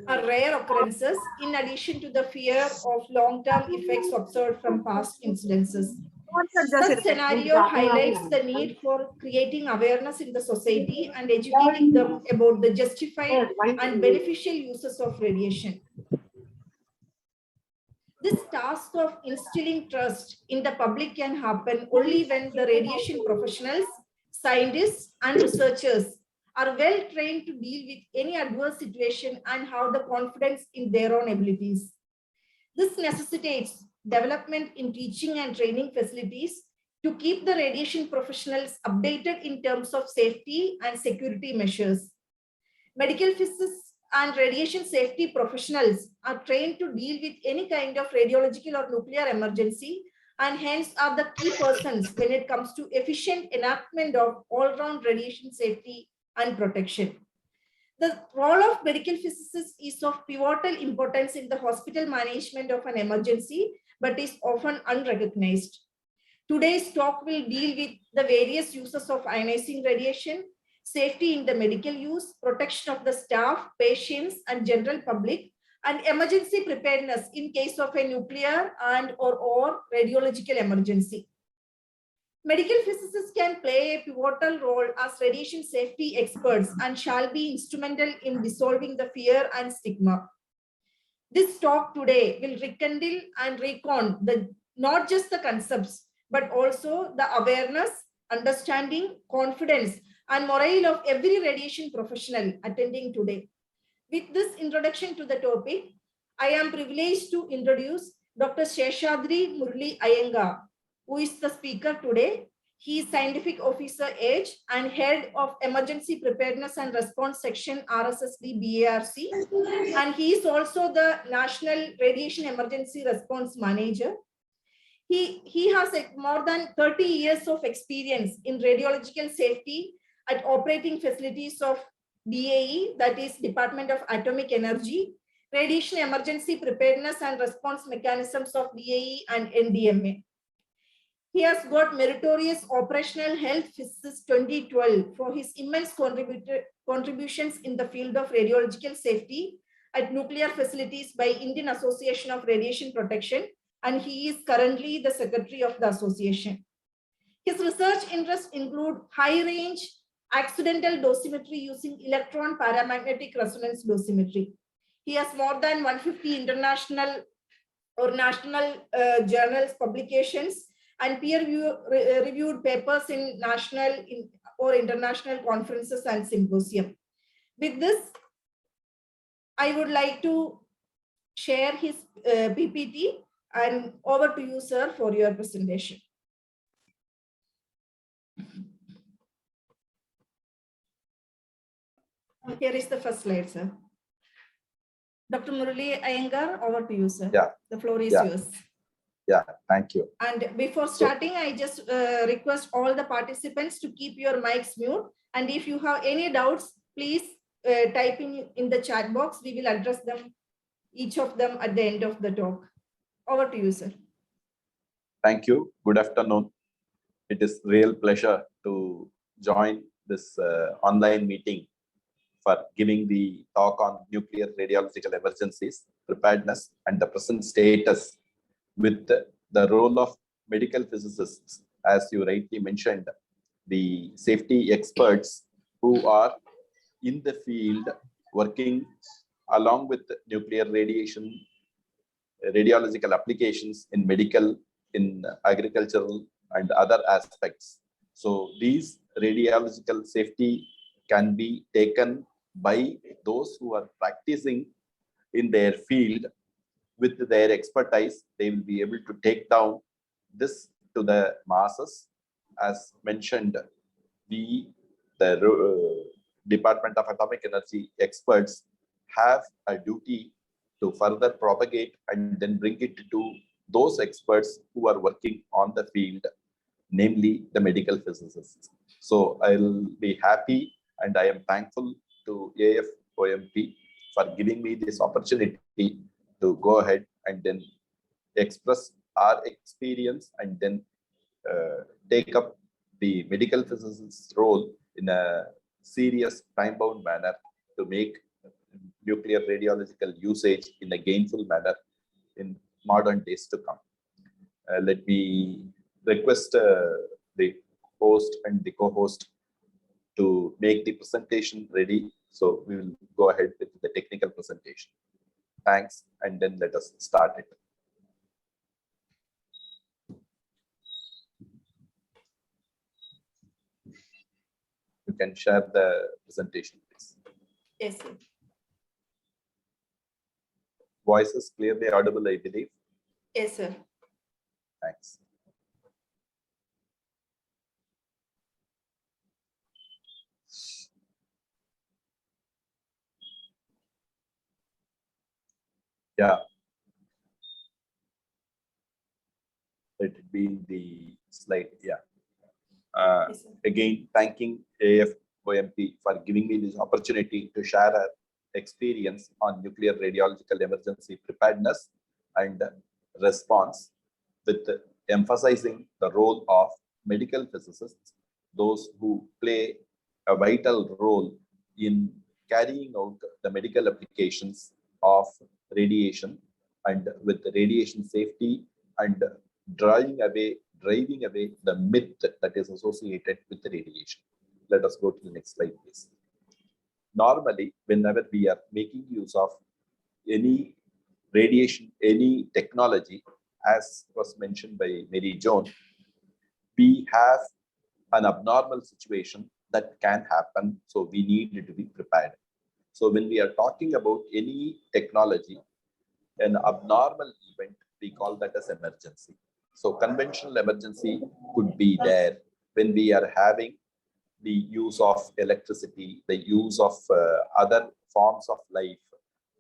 are rare occurrences in addition to the fear of long-term effects observed from past incidences. Such scenario highlights the need for creating awareness in the society and educating them about the justified and beneficial uses of radiation. This task of instilling trust in the public can happen only when the radiation professionals, scientists, and researchers are well trained to deal with any adverse situation and have the confidence in their own abilities. This necessitates development in teaching and training facilities to keep the radiation professionals updated in terms of safety and security measures. Medical physicists and radiation safety professionals are trained to deal with any kind of radiological or nuclear emergency and hence are the key persons when it comes to efficient enactment of all-round radiation safety and protection. The role of medical physicists is of pivotal importance in the hospital management of an emergency, but is often unrecognized. Today's talk will deal with the various uses of ionizing radiation, safety in the medical use, protection of the staff, patients, and general public, and emergency preparedness in case of a nuclear and or radiological emergency. Medical physicists can play a pivotal role as radiation safety experts and shall be instrumental in dissolving the fear and stigma. This talk today will rekindle and recon not just the concepts, but also the awareness, understanding, confidence, and morale of every radiation professional attending today. With this introduction to the topic, I am privileged to introduce Dr. Seshadri Murali Iyengar, who is the speaker today. He is Scientific Officer H and Head of Emergency Preparedness and Response Section RSSD BARC, and he is also the National Radiation Emergency Response Manager. He has more than 30 years of experience in radiological safety at operating facilities of DAE, that is Department of Atomic Energy, Radiation Emergency Preparedness and Response Mechanisms of DAE and NDMA. He has got Meritorious Operational Health Physicist 2012 for his immense contributions in the field of radiological safety at nuclear facilities by Indian Association of Radiation Protection, and he is currently the Secretary of the Association. His research interests include high-range accidental dosimetry using electron paramagnetic resonance dosimetry. He has more than 150 international or national journals publications and peer-reviewed papers in national or international conferences and symposium. With this, I would like to share his PPT, and over to you, sir, for your presentation. Here is the first slide, sir. Dr. Murali Iyengar, over to you, sir. Yeah. The floor is yours. Yeah, thank you. And before starting, I just request all the participants to keep your mics mute. And if you have any doubts, please type in the chat box. We will address them, each of them, at the end of the talk. Over to you, sir. Thank you. Good afternoon. It is real pleasure to join this online meeting for giving the talk on nuclear radiological emergencies, preparedness, and the present status with the role of medical physicists, as you rightly mentioned, the safety experts who are in the field working along with nuclear radiation, radiological applications in medical, in agricultural, and other aspects. So these radiological safety can be taken by those who are practicing in their field. With their expertise, they will be able to take down this to the masses. As mentioned, the Department of Atomic Energy experts have a duty to further propagate and then bring it to those experts who are working on the field, namely the medical physicists. So I'll be happy and I am thankful to AFOMP for giving me this opportunity to go ahead and then express our experience and then take up the medical physicist's role in a serious time-bound manner to make nuclear radiological usage in a gainful manner in modern days to come. Let me request the host and the co-host to make the presentation ready. So we will go ahead with the technical presentation. Thanks, and then let us start it. You can share the presentation, please. Yes, sir. Voice is clearly audible, I believe. Yes, sir. Thanks. Yeah. Let it be in the slide. Yeah. Yes, sir. Again, thanking AFOMP for giving me this opportunity to share our experience on nuclear radiological emergency preparedness and response, with emphasizing the role of medical physicists, those who play a vital role in carrying out the medical applications of radiation, and with radiation safety, and driving away the myth that is associated with the radiation. Let us go to the next slide, please. Normally, whenever we are making use of any radiation, any technology, as was mentioned by Joan, we have an abnormal situation that can happen, so we need to be prepared. So when we are talking about any technology, an abnormal event, we call that as emergency. So conventional emergency could be there when we are having the use of electricity, the use of other forms of life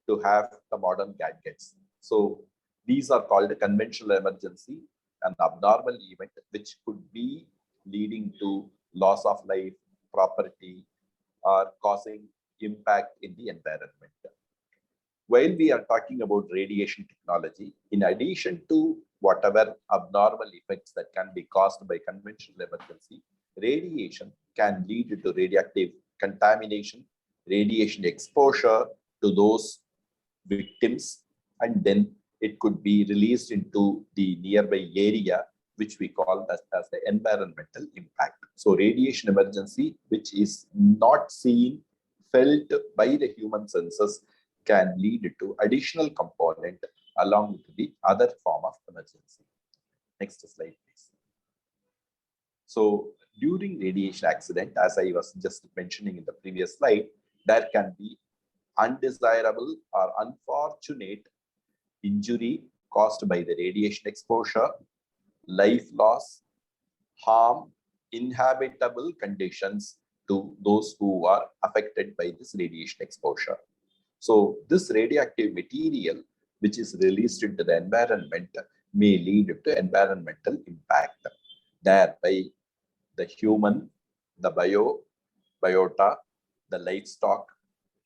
to have the modern gadgets. So these are called a conventional emergency, an abnormal event which could be leading to loss of life, property, or causing impact in the environment. While we are talking about radiation technology, in addition to whatever abnormal effects that can be caused by conventional emergency, radiation can lead to radioactive contamination, radiation exposure to those victims, and then it could be released into the nearby area, which we call as the environmental impact. So radiation emergency, which is not seen, felt by the human senses, can lead to additional component along with the other form of emergency. Next slide, please. So during radiation accident, as I was just mentioning in the previous slide, there can be undesirable or unfortunate injury caused by the radiation exposure, life loss, harm, inhabitable conditions to those who are affected by this radiation exposure. So this radioactive material, which is released into the environment, may lead to environmental impact. Thereby, the human, the biota, the livestock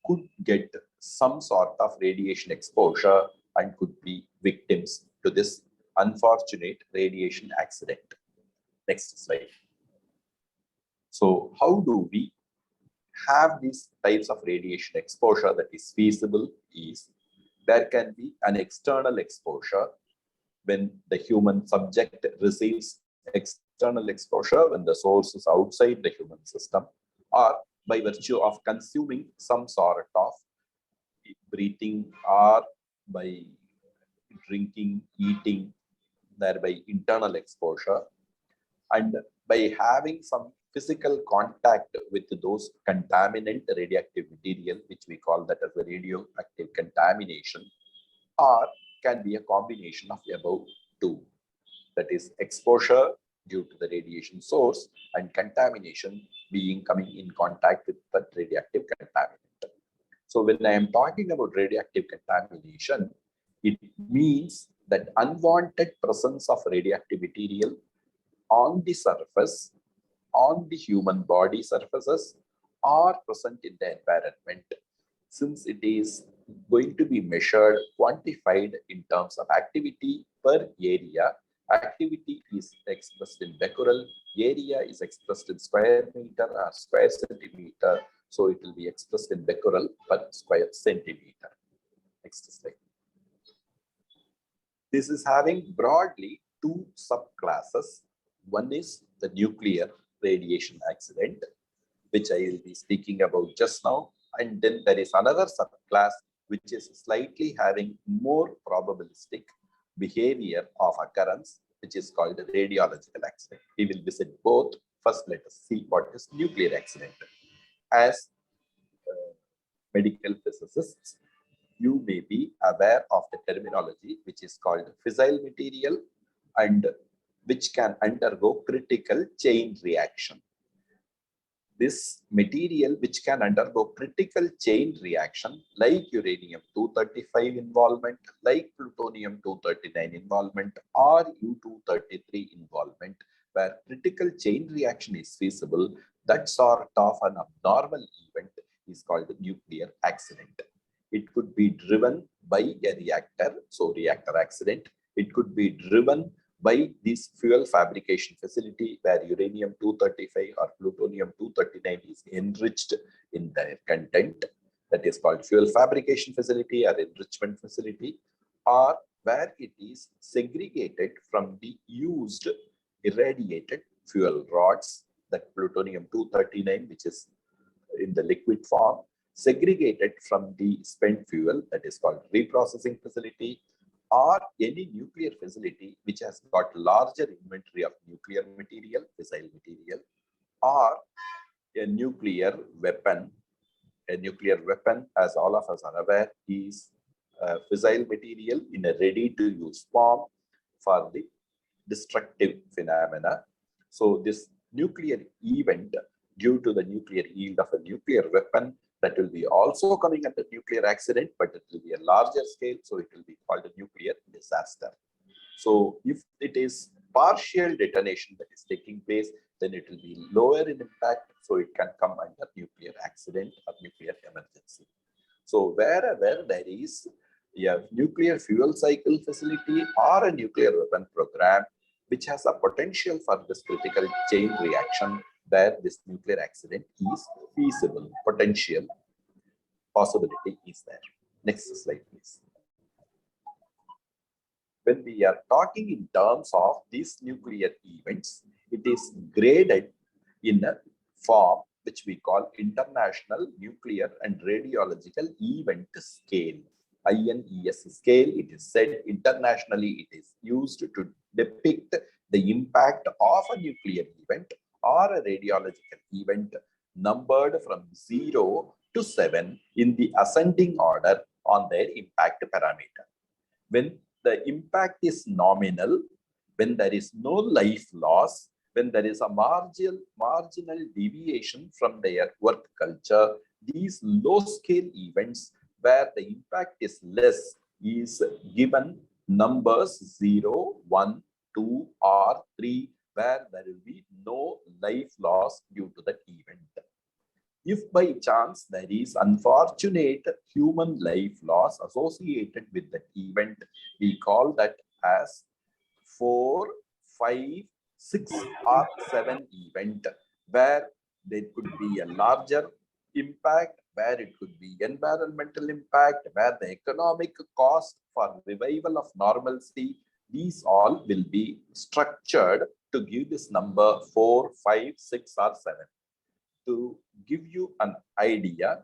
could get some sort of radiation exposure and could be victims to this unfortunate radiation accident. Next slide. So how do we have these types of radiation exposure that is feasible? Is there can be an external exposure when the human subject receives external exposure when the source is outside the human system, or by virtue of consuming some sort of breathing, or by drinking, eating, thereby internal exposure, and by having some physical contact with those contaminant radioactive material, which we call that as the radioactive contamination, or can be a combination of the above two. That is exposure due to the radiation source and contamination being coming in contact with that radioactive contaminant. So when I am talking about radioactive contamination, it means that unwanted presence of radioactive material on the surface, on the human body surfaces, are present in the environment. Since it is going to be measured, quantified in terms of activity per area, activity is expressed in becquerel, area is expressed in square meter or square centimeter, So it will be expressed in becquerel per square centimeter. Next slide. This is having broadly two subclasses. One is the nuclear radiation accident, which I will be speaking about just now. And then there is another subclass, which is slightly having more probabilistic behavior of occurrence, which is called the radiological accident. We will visit both. First, let us see what is nuclear accident. As medical physicists, you may be aware of the terminology, which is called fissile material and which can undergo critical chain reaction. This material which can undergo critical chain reaction like uranium-235 involvement, like plutonium-239 involvement, or U-233 involvement, where critical chain reaction is feasible, that sort of an abnormal event is called nuclear accident. It could be driven by a reactor, so reactor accident. It could be driven by this fuel fabrication facility where uranium-235 or plutonium-239 is enriched in their content. That is called fuel fabrication facility or enrichment facility, or where it is segregated from the used irradiated fuel rods, that plutonium-239, which is in the liquid form, segregated from the spent fuel, that is called reprocessing facility, or any nuclear facility which has got larger inventory of nuclear material, fissile material, or a nuclear weapon. A nuclear weapon, as all of us are aware, is fissile material in a ready-to-use form for the destructive phenomena. So this nuclear event due to the nuclear yield of a nuclear weapon, that will be also coming under nuclear accident, but it will be a larger scale, so it will be called a nuclear disaster. So if it is partial detonation that is taking place, then it will be lower in impact, so it can come under nuclear accident or nuclear emergency. So wherever there is a nuclear fuel cycle facility or a nuclear weapon program, which has a potential for this critical chain reaction, where this nuclear accident is feasible, potential possibility is there. Next slide, please. When we are talking in terms of these nuclear events, it is graded in a form which we call International Nuclear and Radiological Event Scale, INES scale. It is said internationally it is used to depict the impact of a nuclear event or a radiological event numbered from 0 to 7 in the ascending order on their impact parameter. When the impact is nominal, when there is no life loss, when there is a marginal deviation from their work culture, these low-scale events where the impact is less is given numbers 0, 1, 2, or 3, where there will be no life loss due to that event. If by chance there is unfortunate human life loss associated with that event, we call that as 4, 5, 6, or 7 event, where there could be a larger impact, where it could be environmental impact, where the economic cost for revival of normalcy, these all will be structured to give this number 4, 5, 6, or 7. To give you an idea,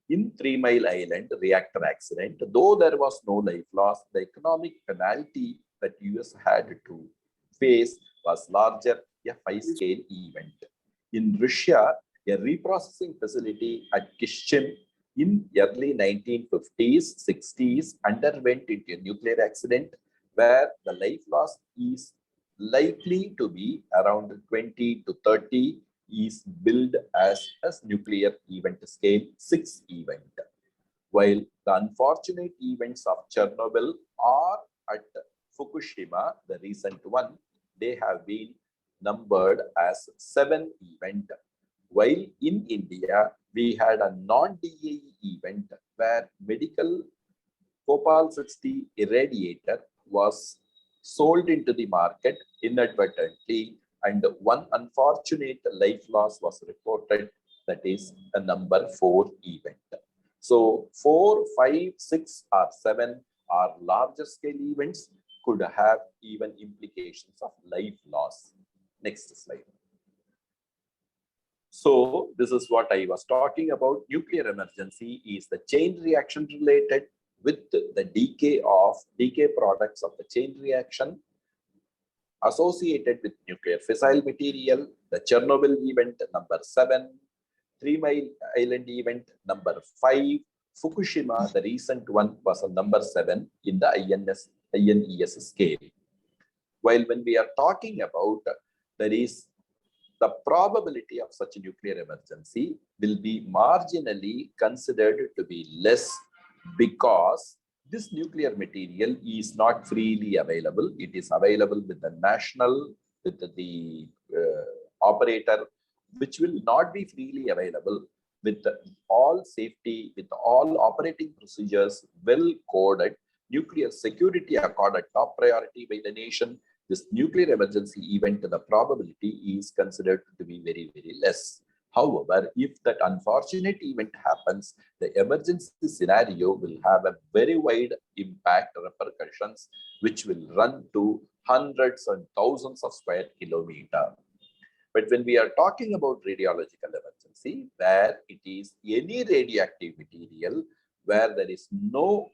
in 3 Mile Island reactor accident, though there was no life loss, the economic penalty that US had to face was larger, a 5-scale event. In Russia, a reprocessing facility at Kishim in early 1950s, 60s underwent into a nuclear accident where the life loss is likely to be around 20 to 30, is billed as nuclear event scale 6 event. While the unfortunate events of Chernobyl or at Fukushima, the recent one, they have been numbered as 7 event. While in India, we had a non-DAE event where medical Copal 60 irradiator was sold into the market inadvertently, and one unfortunate life loss was reported that is a number 4 event. So 4, 5, 6 or 7 are larger scale events, could have even implications of life loss. Next slide. So this is what I was talking about. Nuclear emergency is the chain reaction related with the decay products of the chain reaction associated with nuclear fissile material, the Chernobyl event number 7, 3 Mile Island event number 5, Fukushima, the recent one, was a number 7 in the INES scale. While when we are talking about, there is the probability of such a nuclear emergency will be marginally considered to be less because this nuclear material is not freely available. It is available with the national, with the operator, which will not be freely available with all safety, with all operating procedures well coded, nuclear security accorded top priority by the nation. This nuclear emergency event, the probability is considered to be very, very less. However, if that unfortunate event happens, the emergency scenario will have a very wide impact repercussions, which will run to hundreds and thousands of square kilometers. But when we are talking about radiological emergency, where it is any radioactive material, where there is no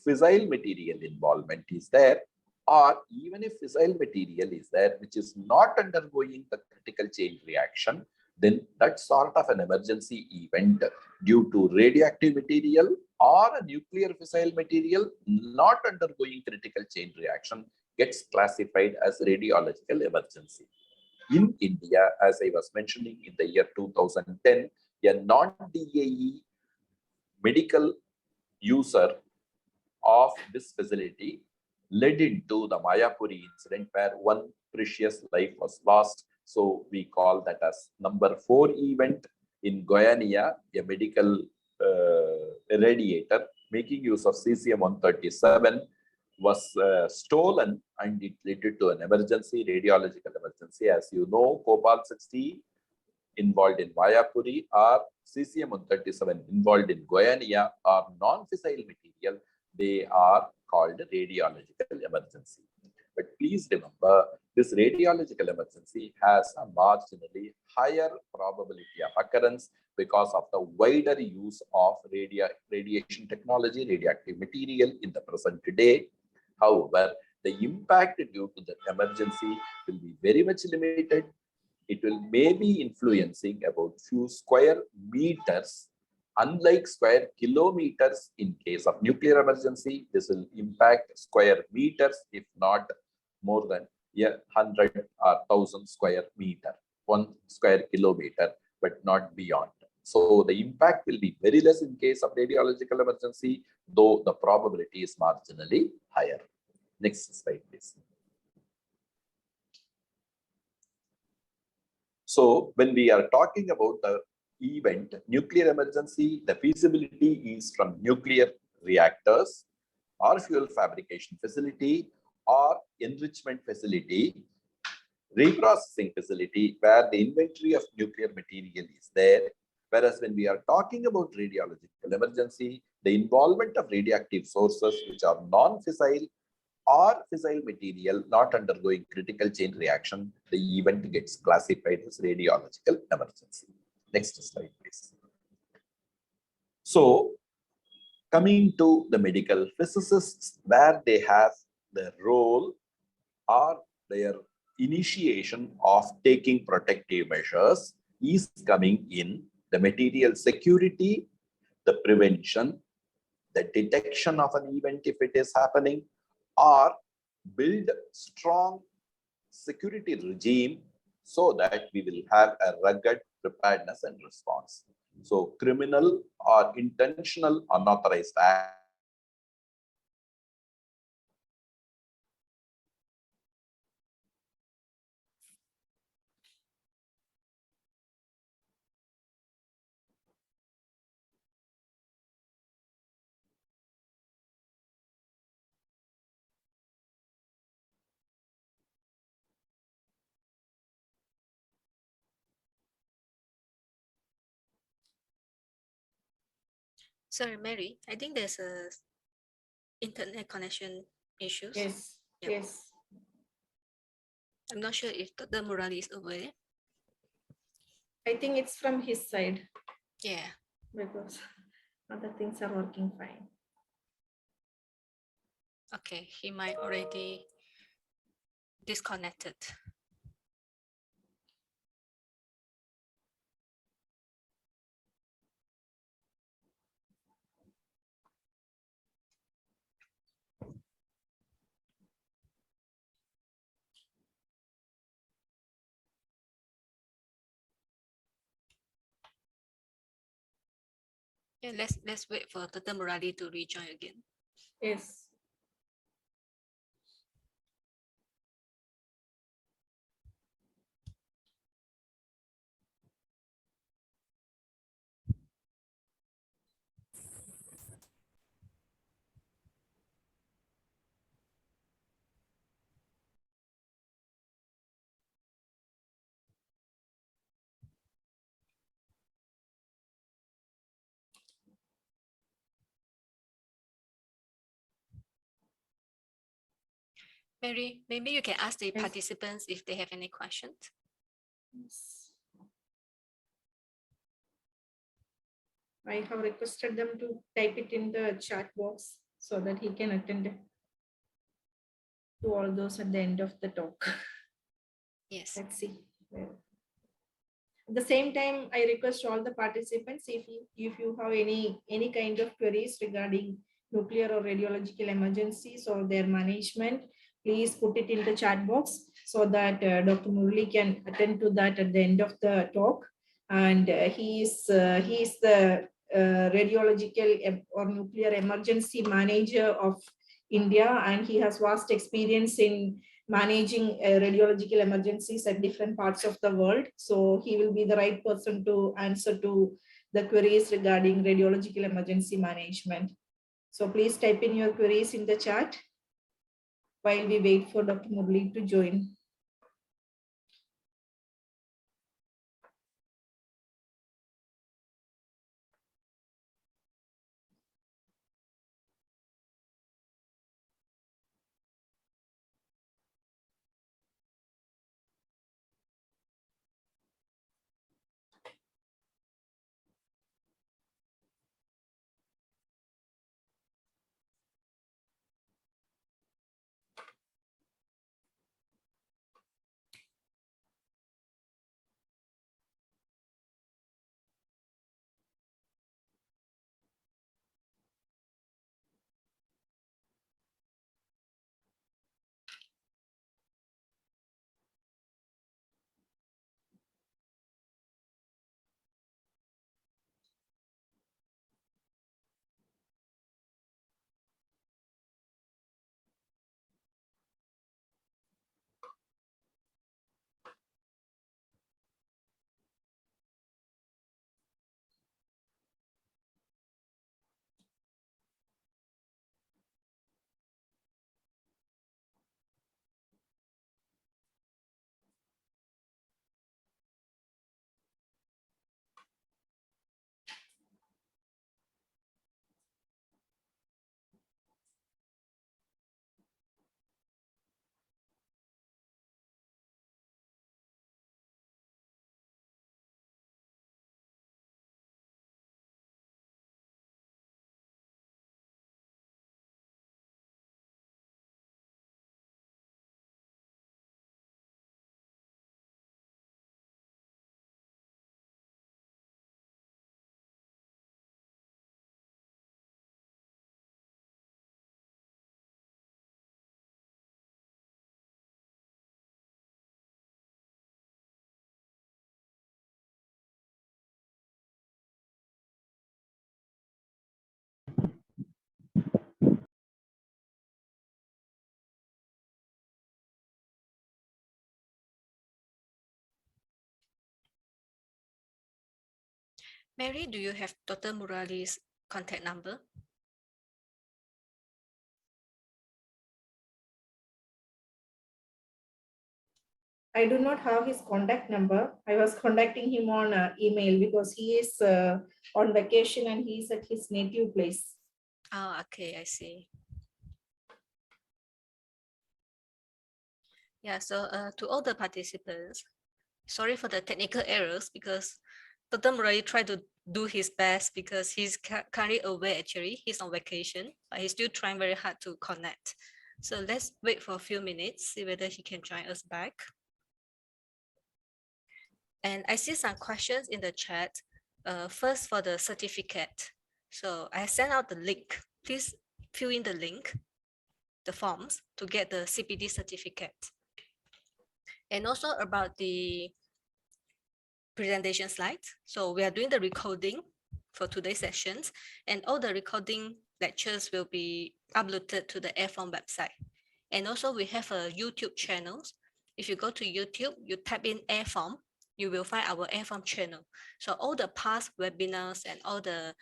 fissile material involvement is there, or even if fissile material is there, which is not undergoing the critical chain reaction, then that sort of an emergency event due to radioactive material or a nuclear fissile material not undergoing critical chain reaction gets classified as radiological emergency. In India, as I was mentioning, in the year 2010, a non-DAE medical user of this facility led into the Mayapuri incident where one precious life was lost. So we call that as number 4 event. In Guyana, a medical radiator making use of cesium-137 was stolen, and it led to an emergency, radiological emergency. As you know, cobalt-60 involved in Mayapuri or cesium-137 involved in Guyana are non-fissile material. They are called radiological emergency. But please remember, this radiological emergency has a marginally higher probability of occurrence because of the wider use of radiation technology, radioactive material in the present day. However, the impact due to the emergency will be very much limited. It will maybe influencing about few square meters. Unlike square kilometers in case of nuclear emergency, this will impact square meters, if not more than 100 or 1000 square meter, 1 square kilometer, but not beyond. So the impact will be very less in case of radiological emergency, though the probability is marginally higher. Next slide, please. So when we are talking about the event, nuclear emergency, the feasibility is from nuclear reactors or fuel fabrication facility or enrichment facility, reprocessing facility where the inventory of nuclear material is there. Whereas when we are talking about radiological emergency, the involvement of radioactive sources which are non-fissile or fissile material not undergoing critical chain reaction, the event gets classified as radiological emergency. Next slide, please. So, coming to the medical physicists, where they have the role or their initiation of taking protective measures is coming in the material security, the prevention, the detection of an event if it is happening, or build strong security regime so that we will have a rugged preparedness and response. So criminal or intentional unauthorized act Sorry, Mary, I think there's a internet connection issues. Yes, Yep. yes. I'm not sure if Dr. Murali is over there. I think it's from his side Yeah. because other things are working fine. Okay, he might already disconnected. Yeah, let's wait for Dr. Murali to rejoin again. Yes. Mary, maybe you can ask the Yes. participants if they have any questions. Yes. I have requested them to type it in the chat box so that he can attend to all those at the end of the talk. Yes. Let's see. At the same time, I request all the participants, if you have any kind of queries regarding nuclear or radiological emergencies or their management, please put it in the chat box so that Dr. Murali can attend to that at the end of the talk. And he is the radiological or nuclear emergency manager of India, and he has vast experience in managing radiological emergencies at different parts of the world. So he will be the right person to answer to the queries regarding radiological emergency management. So please type in your queries in the chat while we wait for Dr. Murali to join. Mary, do you have Dr. Murali's contact number? I do not have his contact number. I was contacting him on email because he is on vacation and he is at his native place. Oh, okay, I see. Yeah, so to all the participants, sorry for the technical errors because Dr. Murali tried to do his best because he's currently away actually. He's on vacation, but he's still trying very hard to connect. So let's wait for a few minutes, see whether he can join us back. And I see some questions in the chat. First for the certificate. So I sent out the link. Please fill in the link, the forms to get the CPD certificate. And also about the presentation slides. So we are doing the recording for today's sessions, and all the recording lectures will be uploaded to the Afomp website. And also we have a YouTube channel. If you go to YouTube, you type in Afomp, you will find our Afomp channel. So all the past webinars and all the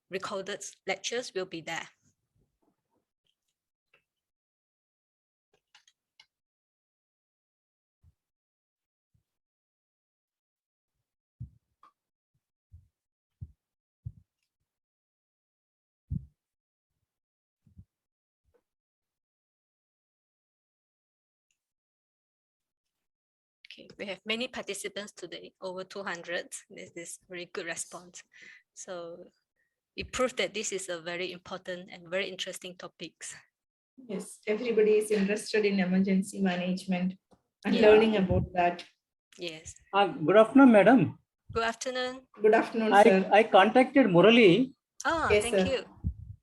recorded lectures will be there. Okay, we have many participants today, over 200. This is very good response. So it proves that this is a very important and very interesting topics. Yes, everybody is interested in emergency management and Yeah. learning about that. Yes. Good afternoon, madam. Good afternoon. Good afternoon, sir. I contacted Murali Oh, Yes, thank sir. you.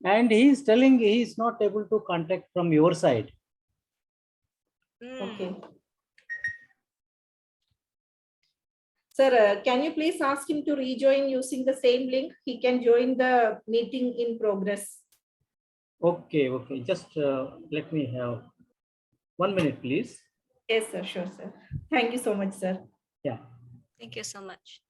and he is telling he is not able to contact from your side. Okay. Sir, can you please ask him to rejoin using the same link? He can join the meeting in progress. Okay. Just let me have 1 minute, please. Yes, sir. Sure, sir. Thank you so much, sir. Yeah. Thank you so much.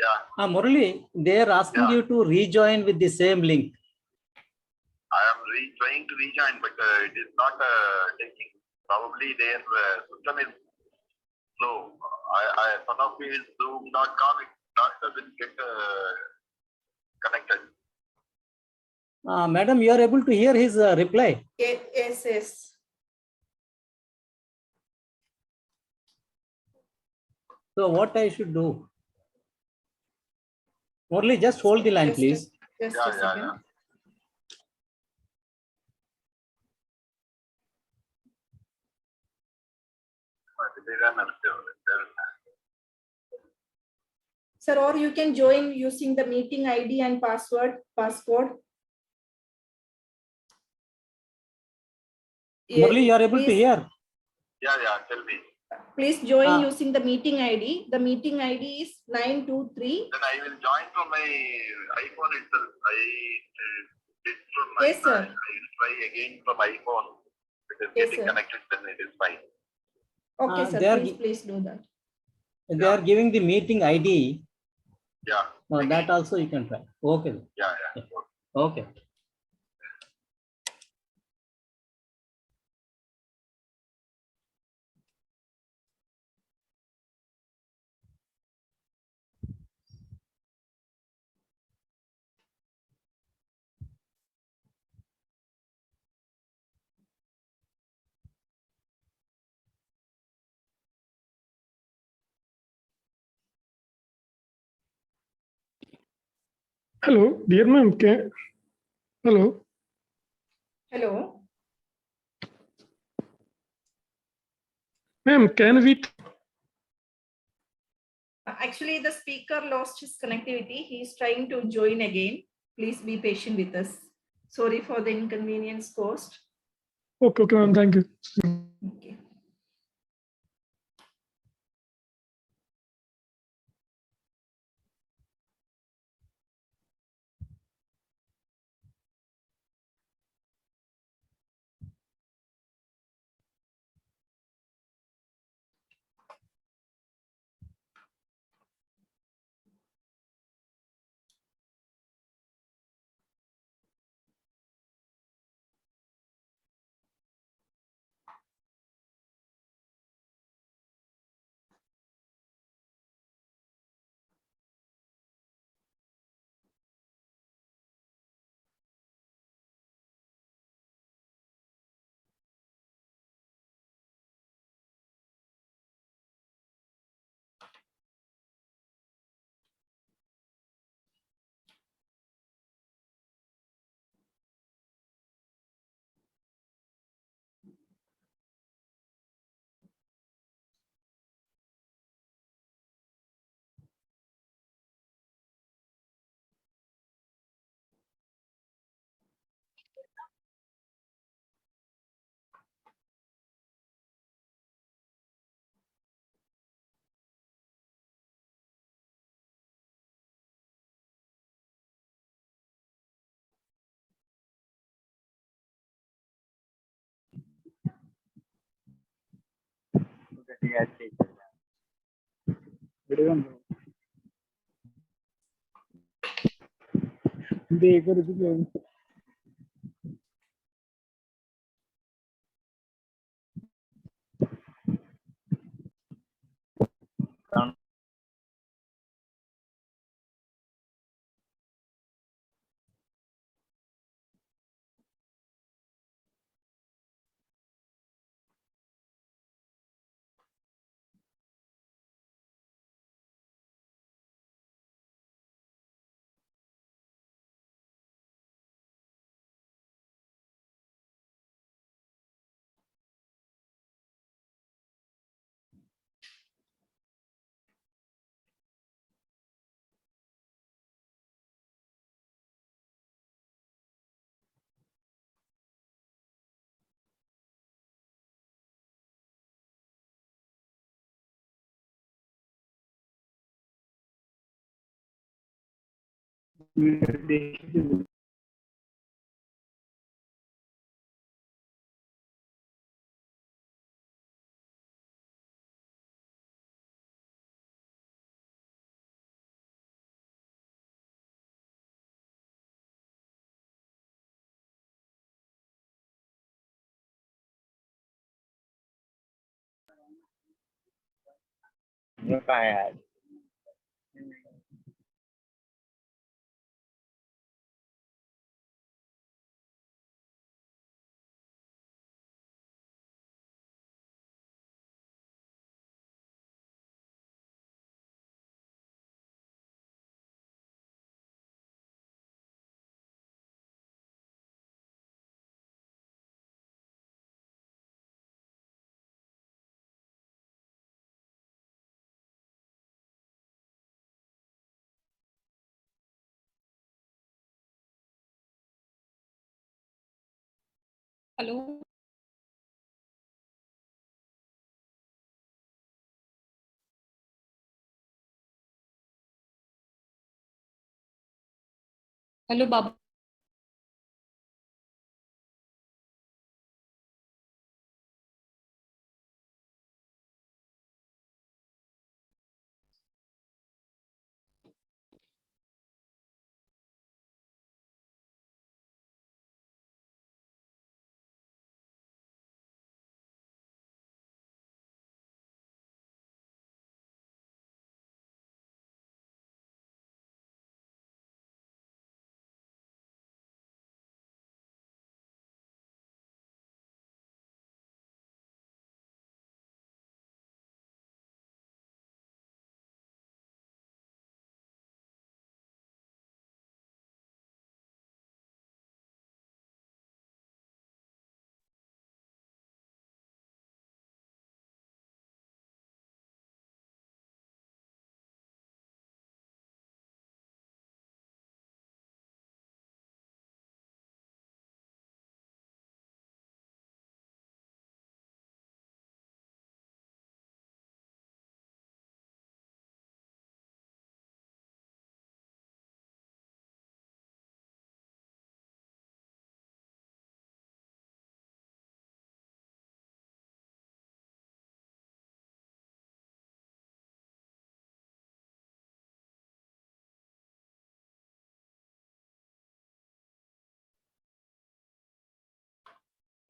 Yeah, Murali, they are asking you to rejoin with the same link. I am trying to rejoin, but it is not taking. Probably their system is slow. One of is Zoom.com, it doesn't get connected. Madam, you are able to hear his reply. Yes, yes. So what I should do? Murali, just hold the line, please. Just Yeah, a second. Sir, or you can join using the meeting ID and passcode. Murali, you are able to hear? Yeah, tell me. Please join using the meeting ID. The meeting ID is 923. Then I will join from my iPhone itself. I did from my Yes, sir. I will try again from iPhone. It is Yes, getting sir. connected, then it is fine. Okay, sir. Please do that. They are giving the meeting ID. Yeah. That also you can try. Okay. Yeah. Okay. Hello, dear ma'am. Hello. Hello. Ma'am, can we? Actually, the speaker lost his connectivity. He is trying to join again. Please be patient with us. Sorry for the inconvenience caused. Okay, ma'am. Thank you. Okay. Hello. Hello, Baba.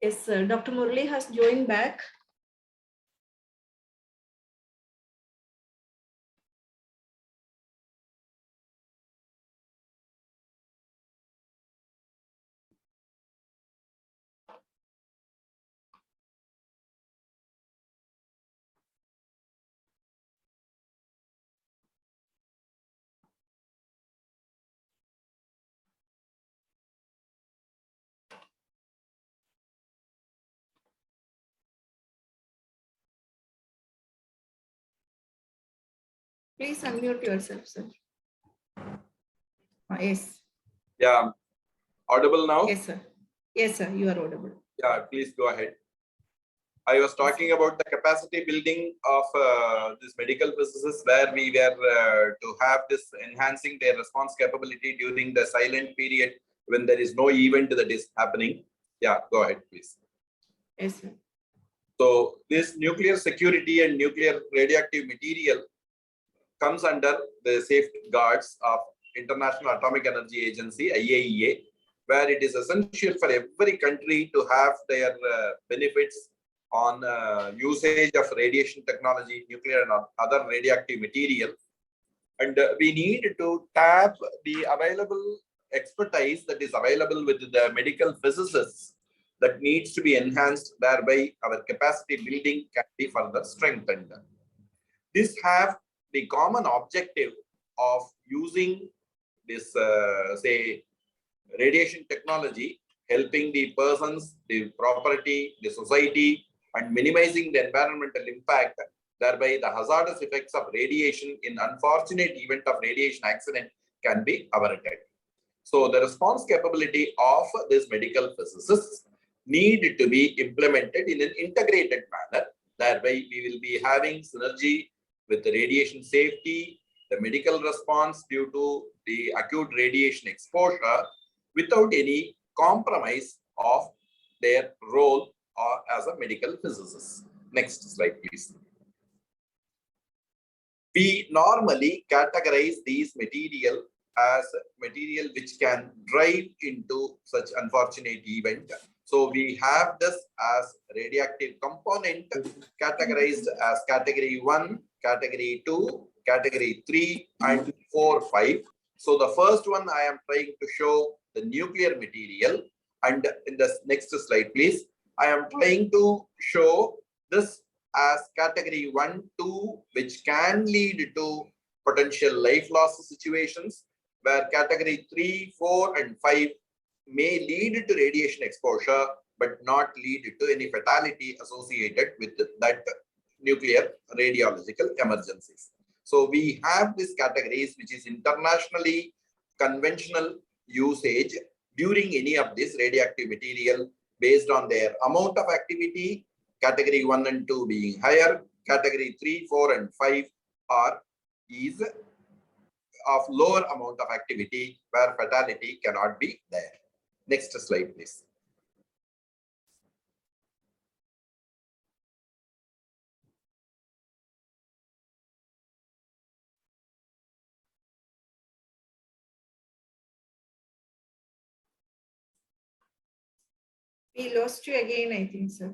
Yes, sir. Dr. Murali has joined back. Please unmute yourself, sir. Yes. Yeah, audible now? Yes, sir. Yes, sir. You are audible. Yeah, please go ahead. I was talking about the capacity building of this medical physicists, where we were to have this enhancing their response capability during the silent period when there is no event that is happening. Yeah, go ahead, please. Yes, sir. So this nuclear security and nuclear radioactive material comes under the safeguards of International Atomic Energy Agency, IAEA, where it is essential for every country to have their benefits on usage of radiation technology, nuclear and other radioactive material. And we need to tap the available expertise that is available with the medical physicists that needs to be enhanced, thereby our capacity building can be further strengthened. This have the common objective of using this, say, radiation technology, helping the persons, the property, the society, and minimizing the environmental impact. Thereby, the hazardous effects of radiation in unfortunate event of radiation accident can be averted. So, the response capability of this medical physicists need to be implemented in an integrated manner. Thereby, we will be having synergy with the radiation safety, the medical response due to the acute radiation exposure without any compromise of their role as a medical physicist. Next slide, please. We normally categorize these material as material which can drive into such unfortunate event. So we have this as radioactive component categorized as category 1, category 2, category 3, and 4, 5. So the first one I am trying to show the nuclear material, and in the next slide, please, I am trying to show this as category 1, 2, which can lead to potential life loss situations, where category 3, 4, and 5 may lead to radiation exposure, but not lead to any fatality associated with that nuclear radiological emergencies. So we have these categories, which is internationally conventional usage during any of this radioactive material based on their amount of activity, category 1 and 2 being higher, category 3, 4, and 5 is of lower amount of activity where fatality cannot be there. Next slide, please. We lost you again, I think, sir.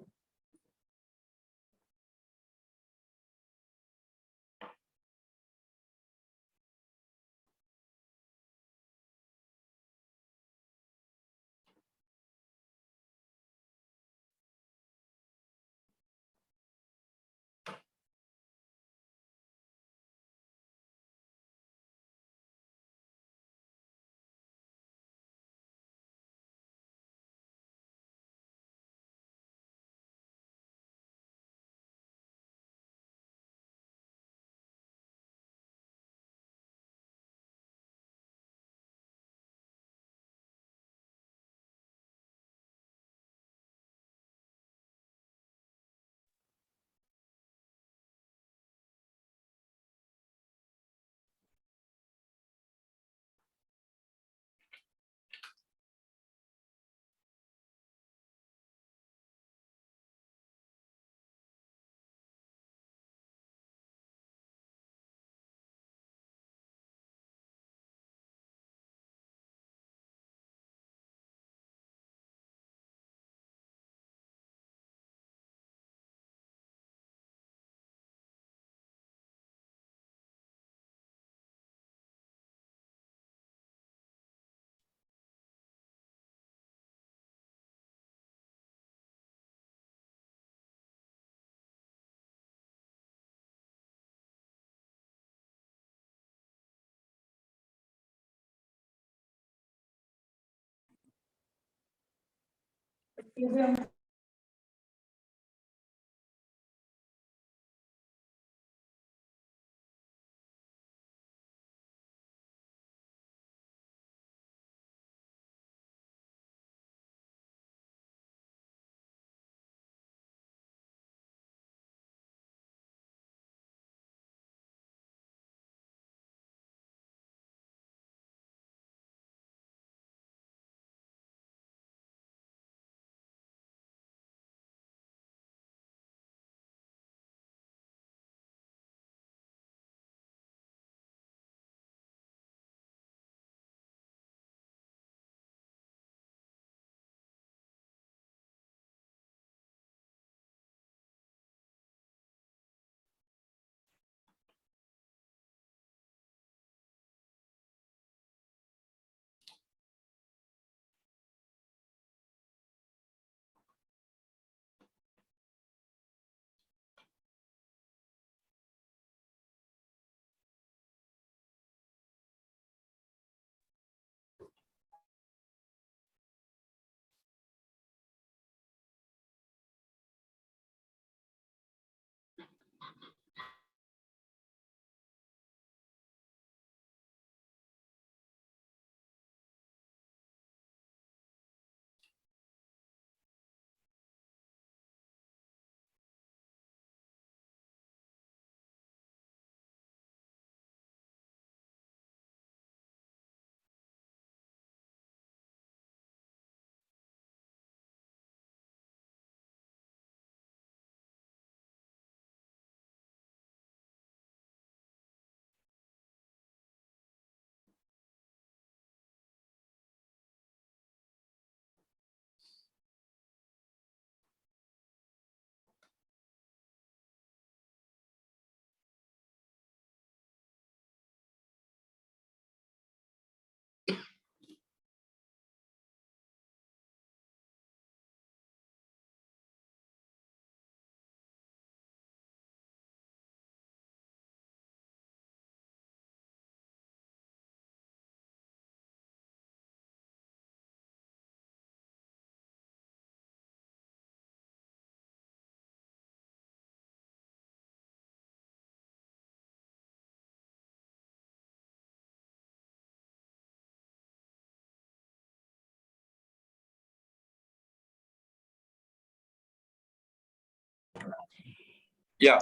Yeah.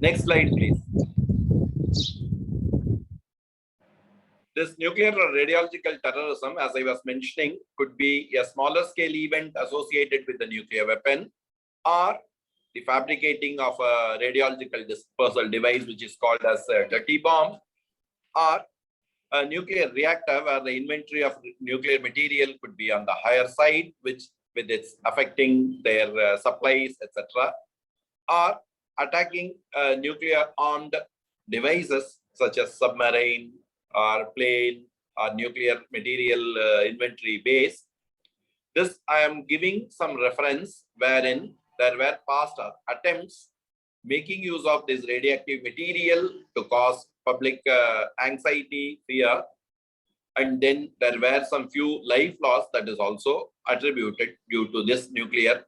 Next slide, please. This nuclear or radiological terrorism, as I was mentioning, could be a smaller scale event associated with the nuclear weapon, or the fabricating of a radiological dispersal device, which is called as a dirty bomb, or a nuclear reactor where the inventory of nuclear material could be on the higher side, which with its affecting their supplies, etc., or attacking nuclear armed devices such as submarine or plane or nuclear material inventory base. This I am giving some reference wherein there were past attempts making use of this radioactive material to cause public anxiety, fear, and then there were some few life loss that is also attributed due to this nuclear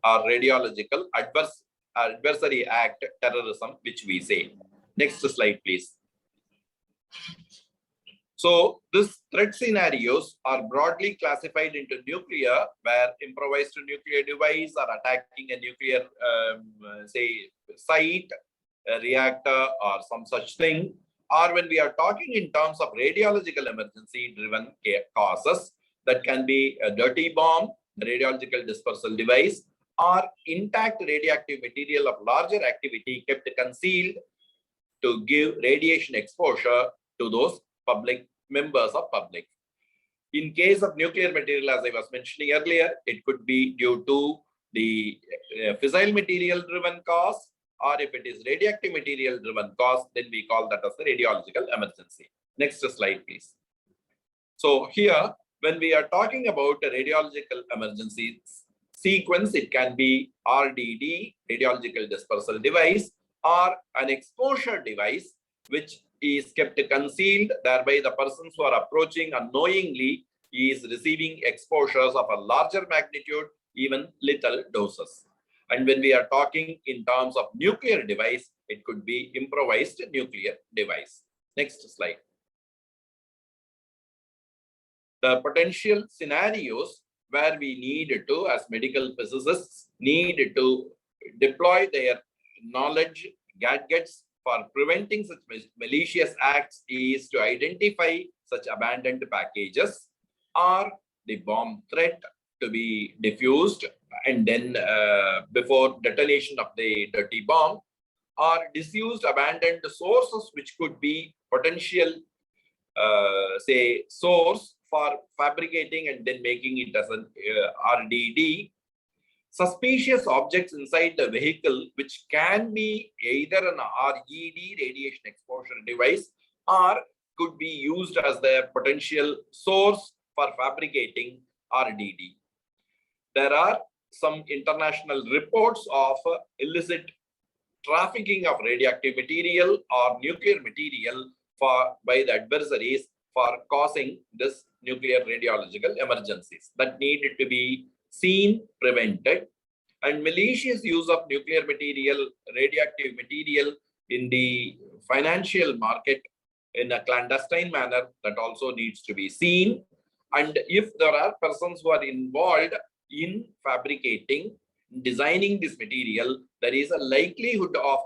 or radiological adversary act terrorism, which we say. Next slide, please. So these threat scenarios are broadly classified into nuclear, where improvised nuclear device or attacking a nuclear, say, site, a reactor or some such thing, or when we are talking in terms of radiological emergency driven causes, that can be a dirty bomb, a radiological dispersal device, or intact radioactive material of larger activity kept concealed to give radiation exposure to those public members of public. In case of nuclear material, as I was mentioning earlier, it could be due to the fissile material driven cause, or if it is radioactive material driven cause, then we call that as the radiological emergency. Next slide, please. So here, when we are talking about a radiological emergency sequence, it can be RDD, radiological dispersal device, or an exposure device, which is kept concealed, thereby the persons who are approaching unknowingly is receiving exposures of a larger magnitude, even little doses. And when we are talking in terms of nuclear device, it could be improvised nuclear device. Next slide. The potential scenarios where we need to, as medical physicists, need to deploy their knowledge, gadgets for preventing such malicious acts is to identify such abandoned packages, or the bomb threat to be diffused and then before detonation of the dirty bomb, or disused abandoned sources which could be potential say source for fabricating and then making it as an RDD. Suspicious objects inside the vehicle, which can be either an RED, radiation exposure device, or could be used as the potential source for fabricating RDD. There are some international reports of illicit trafficking of radioactive material or nuclear material by the adversaries for causing this nuclear radiological emergencies that needed to be seen, prevented. And malicious use of nuclear material, radioactive material in the financial market in a clandestine manner, that also needs to be seen. And if there are persons who are involved in fabricating, designing this material, there is a likelihood of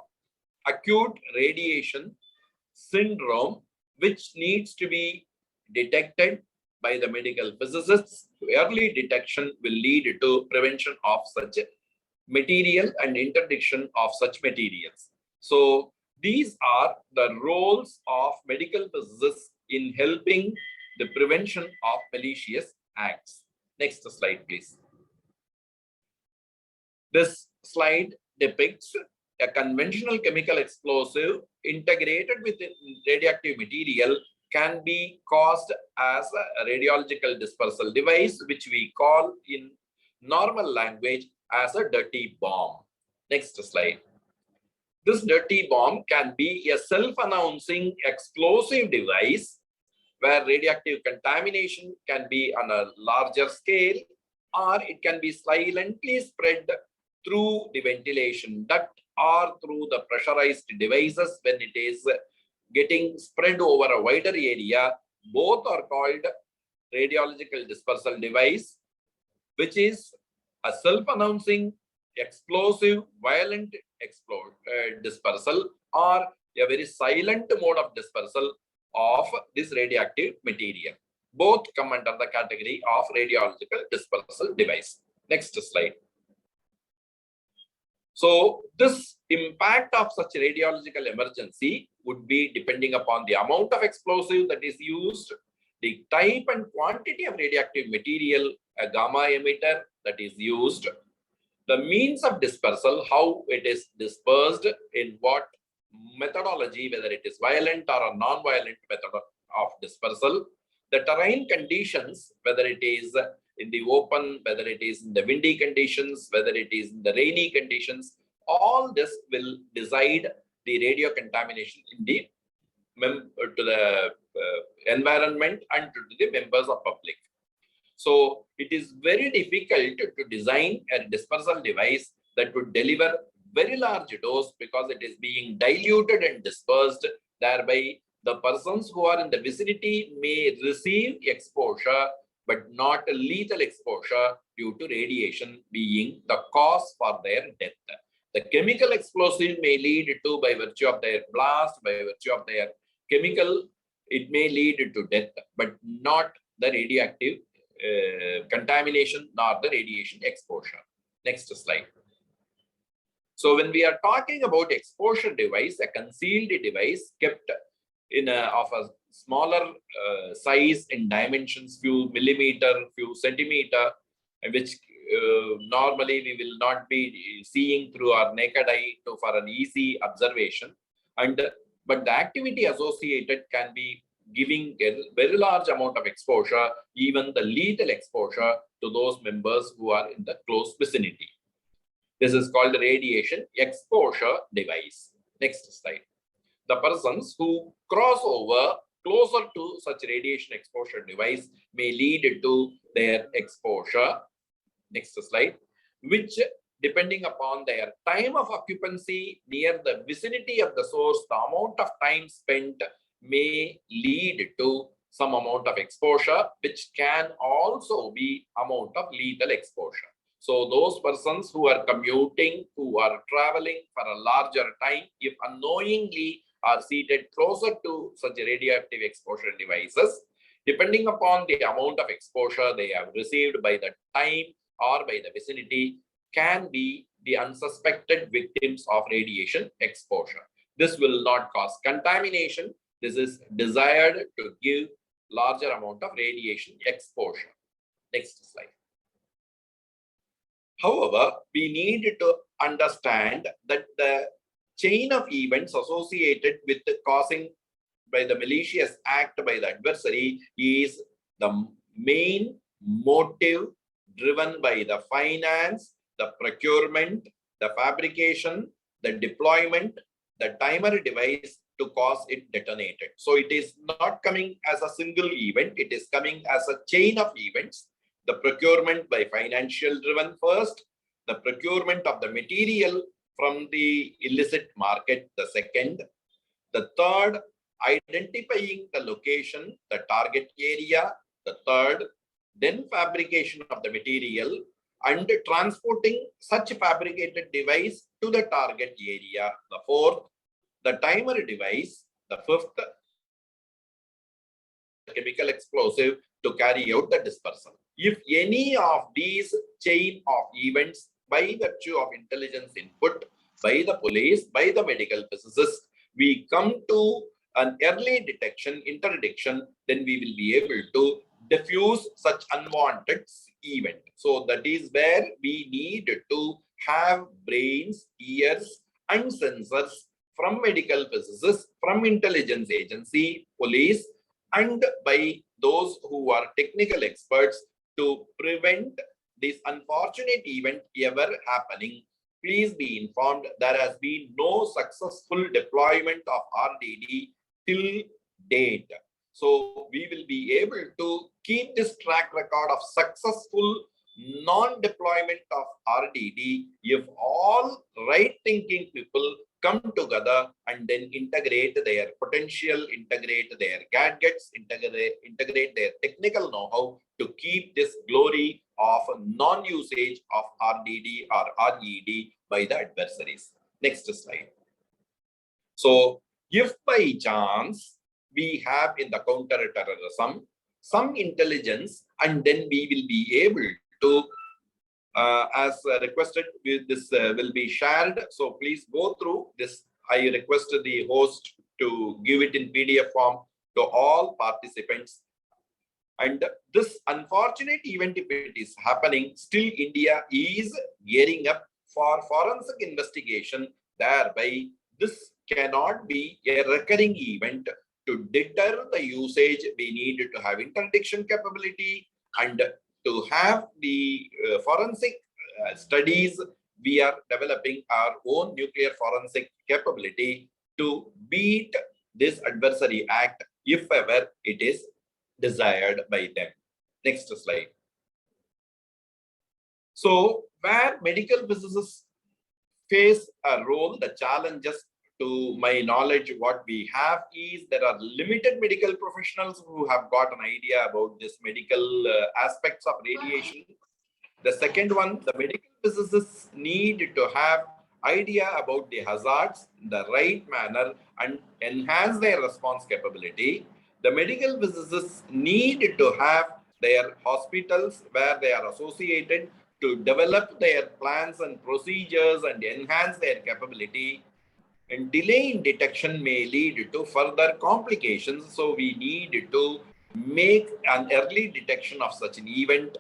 acute radiation syndrome, which needs to be detected by the medical physicists. Early detection will lead to prevention of such material and interdiction of such materials. So these are the roles of medical physicists in helping the prevention of malicious acts. Next slide, please. This slide depicts a conventional chemical explosive integrated with radioactive material can be caused as a radiological dispersal device, which we call in normal language as a dirty bomb. Next slide. This dirty bomb can be a self-announcing explosive device where radioactive contamination can be on a larger scale, or it can be silently spread through the ventilation duct or through the pressurized devices. When it is getting spread over a wider area, both are called radiological dispersal device, which is a self-announcing explosive violent dispersal or a very silent mode of dispersal of this radioactive material. Both come under the category of radiological dispersal device. Next slide. So this impact of such radiological emergency would be depending upon the amount of explosive that is used, the type and quantity of radioactive material, a gamma emitter that is used, the means of dispersal, how it is dispersed, in what methodology, whether it is violent or a non-violent method of dispersal, the terrain conditions, whether it is in the open, whether it is in the windy conditions, whether it is in the rainy conditions, all this will decide the radio contamination in the to the environment and to the members of public. So it is very difficult to design a dispersal device that would deliver very large dose because it is being diluted and dispersed. Thereby, the persons who are in the vicinity may receive exposure, but not a lethal exposure due to radiation being the cause for their death. The chemical explosive may lead to, by virtue of their blast, by virtue of their chemical, it may lead to death, but not the radioactive contamination nor the radiation exposure. Next slide. So when we are talking about exposure device, a concealed device kept in of a smaller size in dimensions, few millimeter, few centimeter, which normally we will not be seeing through our naked eye for an easy observation. But the activity associated can be giving a very large amount of exposure, even the lethal exposure to those members who are in the close vicinity. This is called radiation exposure device. Next slide. The persons who cross over closer to such radiation exposure device may lead to their exposure. Next slide. Which, depending upon their time of occupancy near the vicinity of the source, the amount of time spent may lead to some amount of exposure, which can also be amount of lethal exposure. So those persons who are commuting, who are traveling for a larger time, if unknowingly are seated closer to such radioactive exposure devices, depending upon the amount of exposure they have received by the time or by the vicinity, can be the unsuspected victims of radiation exposure. This will not cause contamination. This is desired to give larger amount of radiation exposure. Next slide. However, we need to understand that the chain of events associated with the causing by the malicious act by the adversary is the main motive driven by the finance, the procurement, the fabrication, the deployment, the timer device to cause it detonated. So it is not coming as a single event, it is coming as a chain of events. The procurement by financial driven first, the procurement of the material from the illicit market the second, the third, identifying the location, the target area, the third, then fabrication of the material and transporting such fabricated device to the target area, the fourth, the timer device, the fifth, chemical explosive to carry out the dispersal. If any of these chain of events by virtue of intelligence input by the police, by the medical physicist, we come to an early detection, interdiction, then we will be able to diffuse such unwanted event. So that is where we need to have brains, ears and sensors from medical physicists, from intelligence agency, police, and by those who are technical experts to prevent this unfortunate event ever happening. Please be informed there has been no successful deployment of RDD till date. So we will be able to keep this track record of successful non-deployment of RDD if all right-thinking people come together and then integrate their potential, integrate their gadgets, integrate their technical know-how to keep this glory of non-usage of RDD or RED by the adversaries. Next slide. So if by chance we have in the counter-terrorism some intelligence, and then we will be able to, as requested, this will be shared. So please go through this. I request the host to give it in PDF form to all participants. And this unfortunate event, if it is happening, still India is gearing up for forensic investigation. Thereby, this cannot be a recurring event. To deter the usage, we need to have interdiction capability, and to have the forensic studies. We are developing our own nuclear forensic capability to beat this adversary act if ever it is desired by them. Next slide. So, where medical physicists face a role, the challenges, to my knowledge, what we have is there are limited medical professionals who have got an idea about this medical aspects of radiation. The second one, the medical physicists need to have idea about the hazards in the right manner and enhance their response capability. The medical physicists need to have their hospitals where they are associated to develop their plans and procedures and enhance their capability. And delay in detection may lead to further complications. So we need to make an early detection of such an event.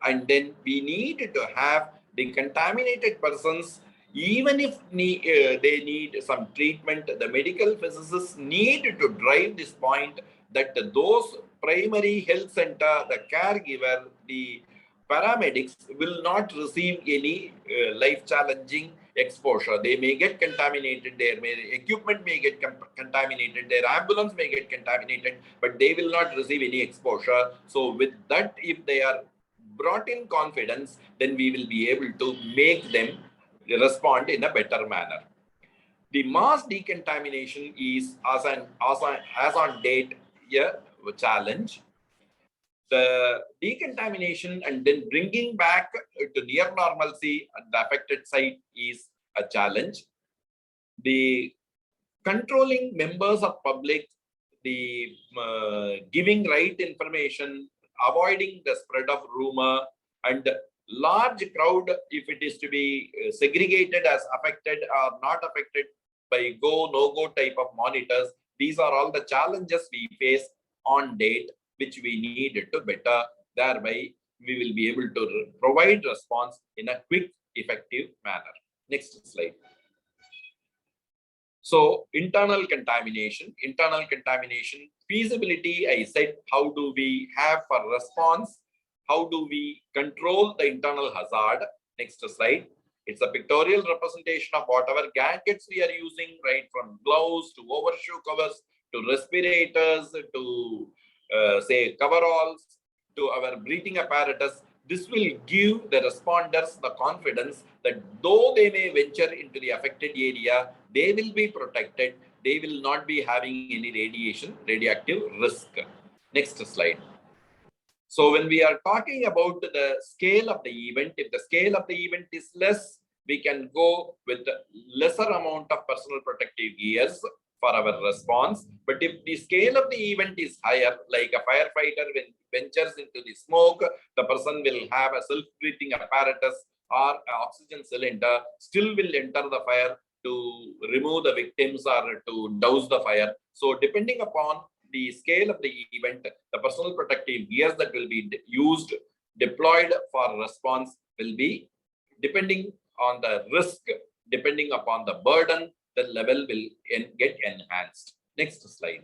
And then we need to have the contaminated persons, even if they need some treatment, the medical physicists need to drive this point that those primary health center, the caregiver, the paramedics will not receive any life-challenging exposure. They may get contaminated, their equipment may get contaminated, their ambulance may get contaminated, but they will not receive any exposure. So with that, if they are brought in confidence, then we will be able to make them respond in a better manner. The mass decontamination is as on date a challenge. The decontamination and then bringing back to near normalcy at the affected site is a challenge. The controlling members of public, the giving right information, avoiding the spread of rumor, and large crowd, if it is to be segregated as affected or not affected by go, no-go type of monitors. These are all the challenges we face on date, which we need to better. Thereby, we will be able to provide response in a quick, effective manner. Next slide. So internal contamination, feasibility, I said, how do we have for response? How do we control the internal hazard? Next slide. It's a pictorial representation of whatever gadgets we are using, right from gloves to overshoe covers, to respirators, to say coveralls, to our breathing apparatus. This will give the responders the confidence that though they may venture into the affected area, they will be protected. They will not be having any radioactive risk. Next slide. So when we are talking about the scale of the event, if the scale of the event is less, we can go with lesser amount of personal protective gears for our response. But if the scale of the event is higher, like a firefighter when ventures into the smoke, the person will have a self-breathing apparatus or an oxygen cylinder, still will enter the fire to remove the victims or to douse the fire. So depending upon the scale of the event, the personal protective gears that will be used, deployed for response will be depending on the risk, depending upon the burden, the level will get enhanced. Next slide.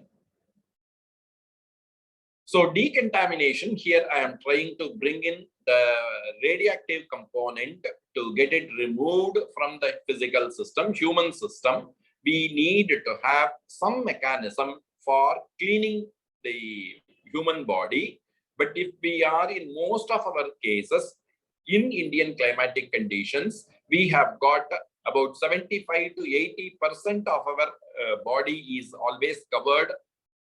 So decontamination, here I am trying to bring in the radioactive component to get it removed from the physical system, human system. We need to have some mechanism for cleaning the human body. But if we are in most of our cases, in Indian climatic conditions, we have got about 75 to 80% of our body is always covered.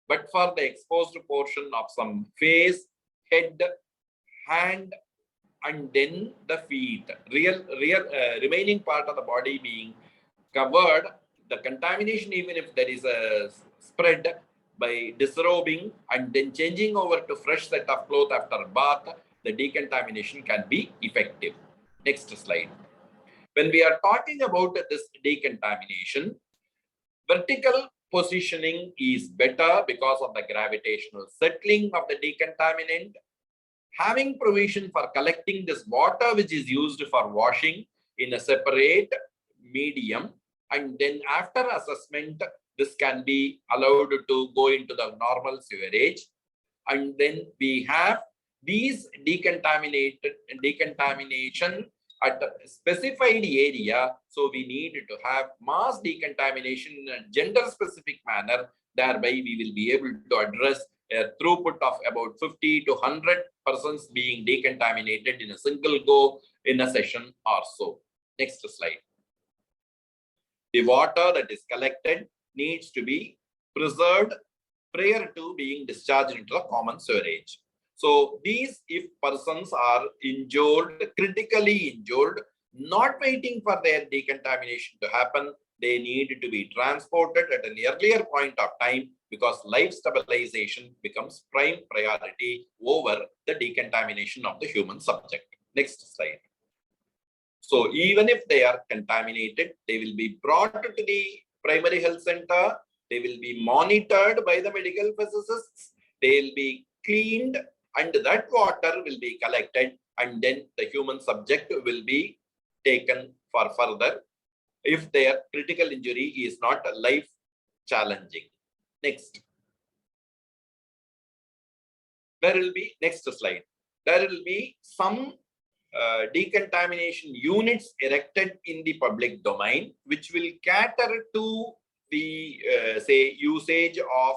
But for the exposed portion of some face, head, hand, and then the feet, remaining part of the body being covered the contamination, even if there is a spread, by disrobing and then changing over to fresh set of cloth after bath, the decontamination can be effective. Next slide. When we are talking about this decontamination, vertical positioning is better because of the gravitational settling of the decontaminant. Having provision for collecting this water, which is used for washing, in a separate medium, and then after assessment, this can be allowed to go into the normal sewerage. And then we have these decontamination at a specified area. So we need to have mass decontamination in a gender specific manner. Thereby we will be able to address a throughput of about 50 to 100 persons being decontaminated in a single go in a session or so. Next slide. The water that is collected needs to be preserved prior to being discharged into the common sewerage. So these, if persons are injured, critically injured, not waiting for their decontamination to happen, they need to be transported at an earlier point of time, because life stabilization becomes prime priority over the decontamination of the human subject. Next slide. So even if they are contaminated, they will be brought to the primary health center. They will be monitored by the medical physicists. They will be cleaned, and that water will be collected, and then the human subject will be taken for further if their critical injury is not life challenging. Next. There will be, next slide. There will be some decontamination units erected in the public domain, which will cater to the say usage of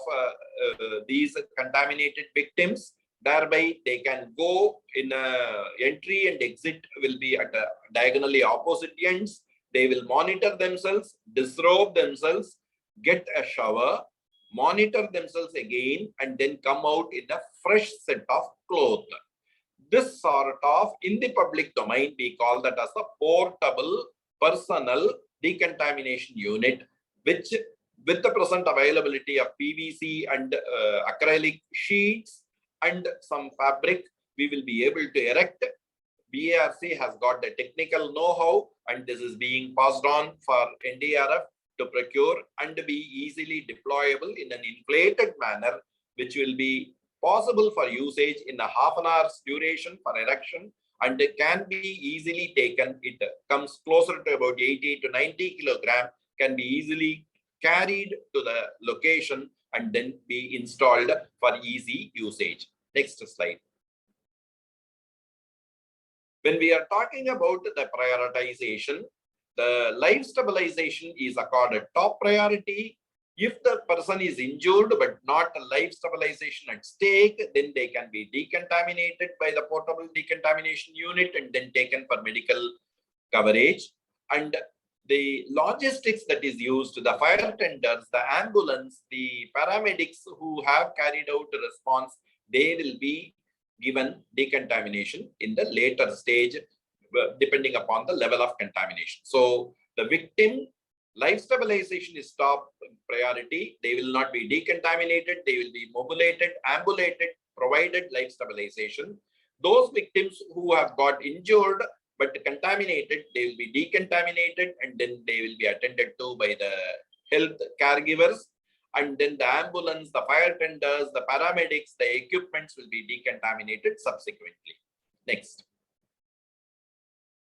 these contaminated victims. Thereby they can go in entry and exit will be at diagonally opposite ends. They will monitor themselves, disrobe themselves, get a shower, monitor themselves again, and then come out in a fresh set of clothes. This sort of, in the public domain, we call that as a portable personal decontamination unit, which with the present availability of PVC and acrylic sheets and some fabric, we will be able to erect. BARC has got the technical know-how, and this is being passed on for NDRF to procure and be easily deployable in an inflated manner, which will be possible for usage in a half an hour's duration for erection, and it can be easily taken. It comes closer to about 80 to 90 kilograms, can be easily carried to the location and then be installed for easy usage. Next slide. When we are talking about the prioritization, the life stabilization is accorded top priority. If the person is injured but not a life stabilization at stake, then they can be decontaminated by the portable decontamination unit and then taken for medical coverage. And the logistics that is used, the fire tenders, the ambulance, the paramedics who have carried out the response, they will be given decontamination in the later stage, depending upon the level of contamination. So the victim, life stabilization is top priority. They will not be decontaminated. They will be mobulated, ambulated, provided life stabilization. Those victims who have got injured but contaminated, they will be decontaminated and then they will be attended to by the health caregivers. And then the ambulance, the fire tenders, the paramedics, the equipments will be decontaminated subsequently. Next.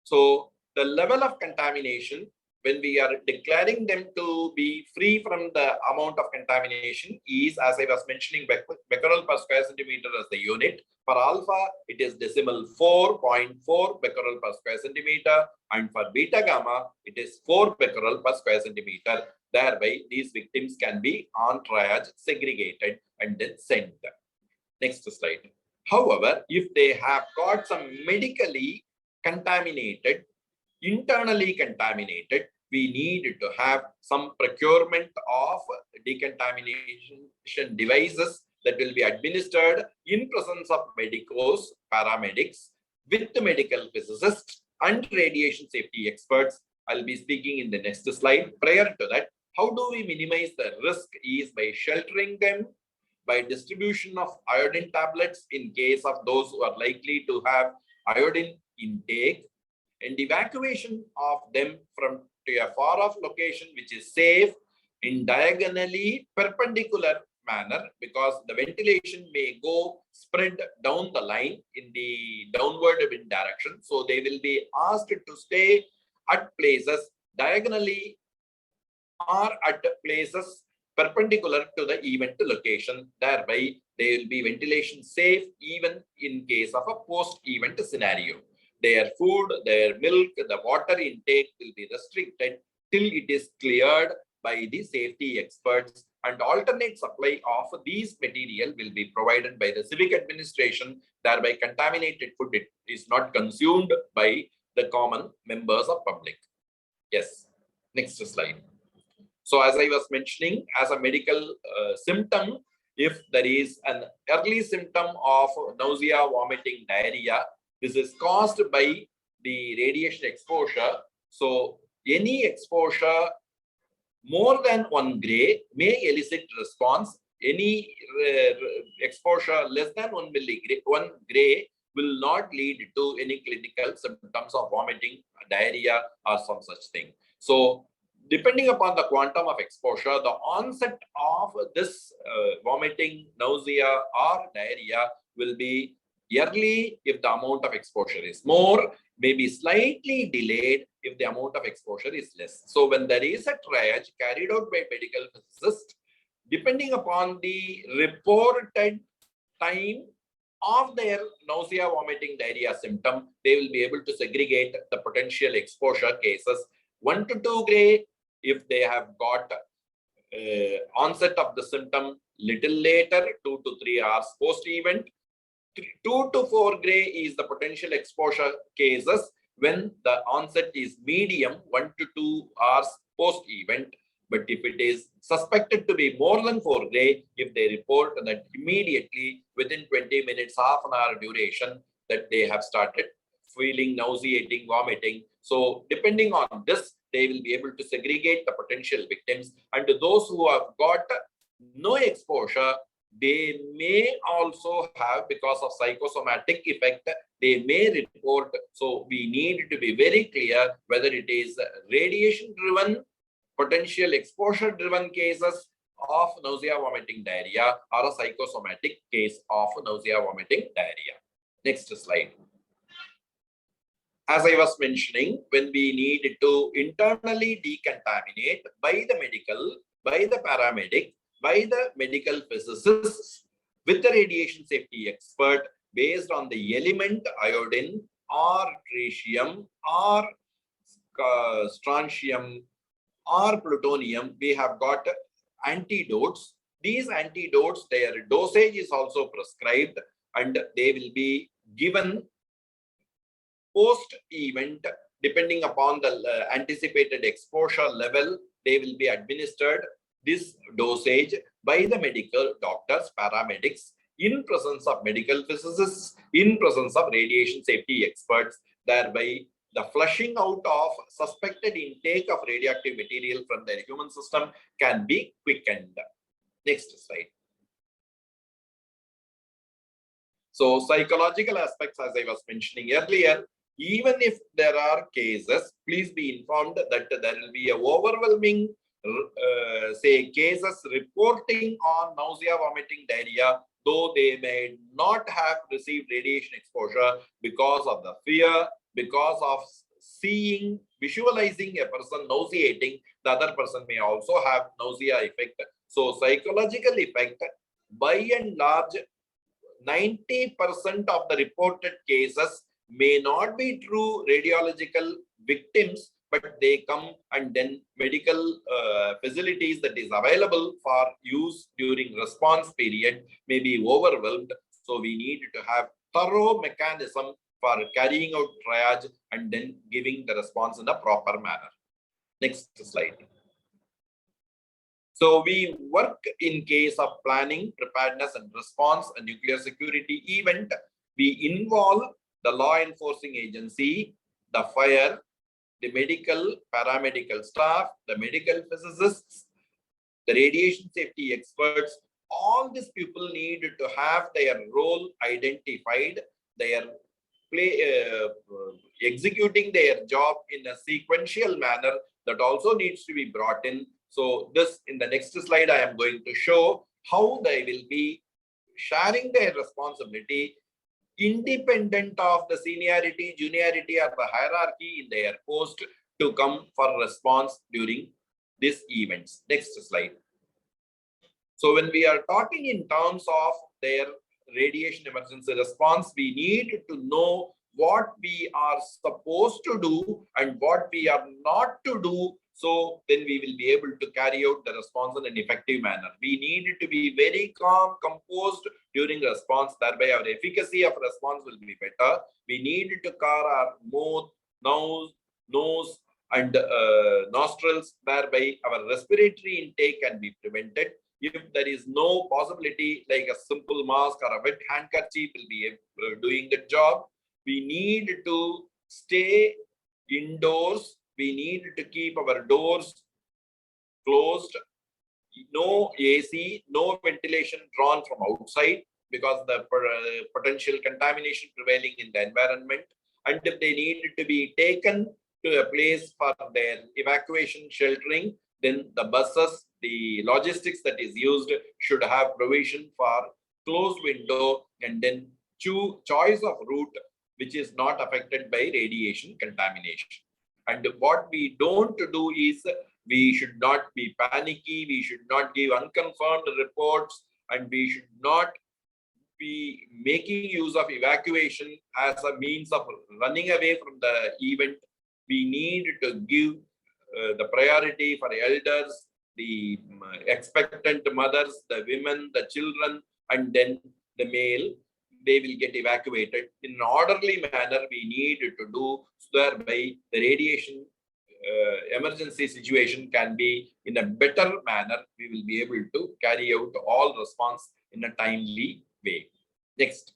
So the level of contamination, when we are declaring them to be free from the amount of contamination, is, as I was mentioning, becquerel per square centimeter as the unit. For alpha, it is decimal 4.4 becquerel per square centimeter, and for beta gamma, it is 4 becquerel per square centimeter. Thereby, these victims can be on triage, segregated, and then sent. Next slide. However, if they have got some medically contaminated, internally contaminated, we need to have some procurement of decontamination devices that will be administered in presence of medicos, paramedics, with the medical physicists and radiation safety experts I'll be speaking in the next slide. Prior to that, how do we minimize the risk is by sheltering them, by distribution of iodine tablets in case of those who are likely to have iodine intake, and evacuation of them from to a far off location which is safe in diagonally perpendicular manner, because the ventilation may go spread down the line in the downward wind direction. So they will be asked to stay at places diagonally or at places perpendicular to the event location. Thereby, they will be ventilation safe even in case of a post-event scenario. Their food, their milk, the water intake will be restricted till it is cleared by the safety experts, and alternate supply of these material will be provided by the civic administration. Thereby, contaminated food is not consumed by the common members of public. Yes, next slide. So as I was mentioning, as a medical symptom, if there is an early symptom of nausea, vomiting, diarrhea, this is caused by the radiation exposure. So any exposure more than 1 gray may elicit response. Any exposure less than 1 gray will not lead to any clinical symptoms of vomiting, diarrhea, or some such thing. So depending upon the quantum of exposure, the onset of this vomiting, nausea, or diarrhea will be early if the amount of exposure is more, maybe slightly delayed if the amount of exposure is less. So when there is a triage carried out by medical physicists, depending upon the reported time of their nausea, vomiting, diarrhea symptom, they will be able to segregate the potential exposure cases. 1 to 2 gray if they have got onset of the symptom little later, 2 to 3 hours post-event. 2 to 4 gray is the potential exposure cases when the onset is medium, 1 to 2 hours post-event. But if it is suspected to be more than 4 gray, if they report that immediately within 20 minutes, half an hour duration, that they have started feeling nauseating, vomiting. So depending on this, they will be able to segregate the potential victims. And those who have got no exposure, they may also have, because of psychosomatic effect, they may report. So we need to be very clear whether it is radiation driven, potential exposure driven cases of nausea, vomiting, diarrhea, or a psychosomatic case of nausea, vomiting, diarrhea. Next slide. As I was mentioning, when we need to internally decontaminate by the medical, by the paramedic, by the medical physicists, with the radiation safety expert, based on the element iodine or tritium or strontium or plutonium, we have got antidotes. These antidotes, their dosage is also prescribed, and they will be given post-event. Depending upon the anticipated exposure level, they will be administered this dosage by the medical doctors, paramedics, in presence of medical physicists, in presence of radiation safety experts. Thereby, the flushing out of suspected intake of radioactive material from the human system can be quickened. Next slide. So say,chological aspects, as I was mentioning earlier, even if there are cases, please be informed that there will be a overwhelming cases reporting on nausea, vomiting, diarrhea, though they may not have received radiation exposure because of the fear, because of seeing, visualizing a person nauseating, the other person may also have nausea effect. So psychological effect, by and large, 90% of the reported cases may not be true radiological victims, but they come and then medical facilities that is available for use during response period may be overwhelmed. So we need to have thorough mechanism for carrying out triage and then giving the response in a proper manner. Next slide. So we work in case of planning, preparedness and response, a nuclear security event. We involve the law enforcing agency, the fire, the medical, paramedical staff, the medical physicists, the radiation safety experts, all these people need to have their role identified, their executing their job in a sequential manner that also needs to be brought in. So this, in the next slide, I am going to show how they will be sharing their responsibility independent of the seniority, juniority, or the hierarchy in their post to come for response during these events. Next slide. So when we are talking in terms of their radiation emergency response, we need to know what we are supposed to do and what we are not to do. So then we will be able to carry out the response in an effective manner. We need to be very calm, composed during response. Thereby our efficacy of response will be better. We need to cover our mouth, nose and nostrils. Thereby our respiratory intake can be prevented. If there is no possibility, like a simple mask or a wet handkerchief will be doing the job, we need to stay indoors. We need to keep our doors closed. No AC, no ventilation drawn from outside because the potential contamination prevailing in the environment. And if they need to be taken to a place for their evacuation sheltering, then the buses, the logistics that is used should have provision for closed window and then choice of route which is not affected by radiation contamination. And what we don't do is we should not be panicky, we should not give unconfirmed reports, and we should not be making use of evacuation as a means of running away from the event. We need to give the priority for elders, the expectant mothers, the women, the children, and then the male. They will get evacuated in an orderly manner. We need to do so thereby the radiation emergency situation can be in a better manner. We will be able to carry out all response in a timely way. Next.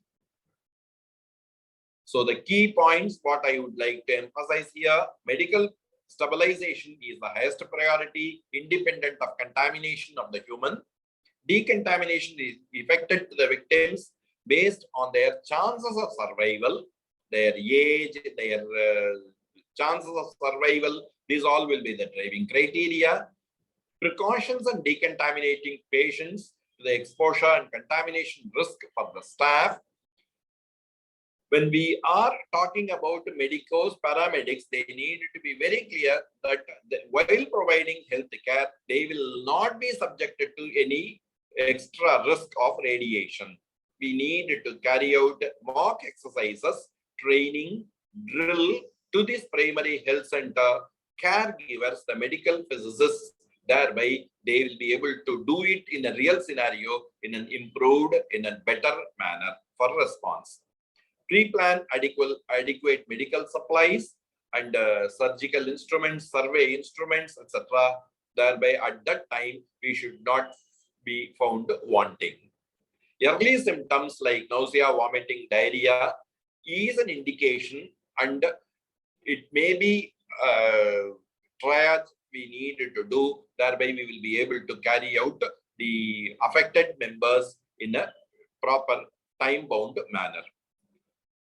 So the key points, what I would like to emphasize here, medical stabilization is the highest priority, independent of contamination of the human. Decontamination is effected to the victims based on their chances of survival, their age, their chances of survival. These all will be the driving criteria. Precautions and decontaminating patients to the exposure and contamination risk for the staff. When we are talking about medicos, paramedics, they need to be very clear that while providing health care, they will not be subjected to any extra risk of radiation. We need to carry out mock exercises, training, drill to this primary health center, caregivers, the medical physicists. Thereby, they will be able to do it in a real scenario, in an improved, in a better manner for response. Pre-plan adequate medical supplies and surgical instruments, survey instruments, etc. Thereby, at that time, we should not be found wanting. Early symptoms like nausea, vomiting, diarrhea is an indication, and it may be triage we need to do. Thereby, we will be able to carry out the affected members in a proper time-bound manner.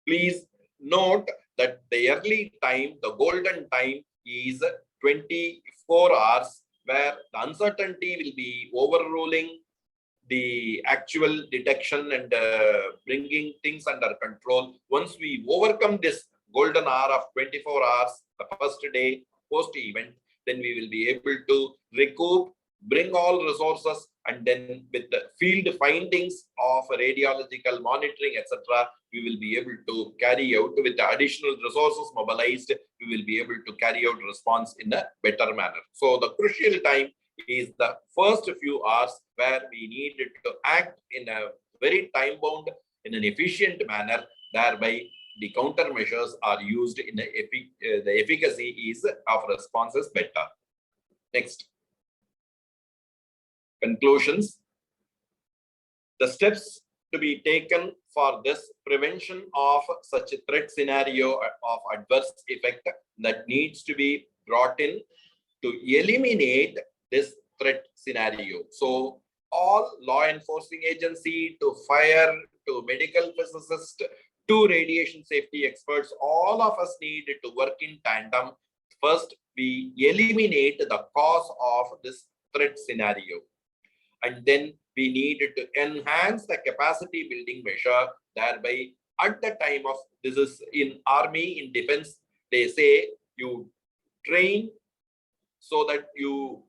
Please note that the early time, the golden time, is 24 hours, where the uncertainty will be overruling the actual detection and bringing things under control. Once we overcome this golden hour of 24 hours, the first day post-event, then we will be able to recoup, bring all resources, and then with the field findings of radiological monitoring, etc., we will be able to carry out with the additional resources mobilized, we will be able to carry out response in a better manner. So the crucial time is the first few hours, where we needed to act in a very time-bound, in an efficient manner. Thereby, the countermeasures are used in the efficacy is of responses better. Next. Conclusions. The steps to be taken for this prevention of such a threat scenario of adverse effect that needs to be brought in to eliminate this threat scenario. So all law enforcing agency to fire to medical physicist to radiation safety experts, all of us need to work in tandem. First, we eliminate the cause of this threat scenario. And then we need to enhance the capacity building measure, thereby at the time of, this is in army, in defense, they say you train so that you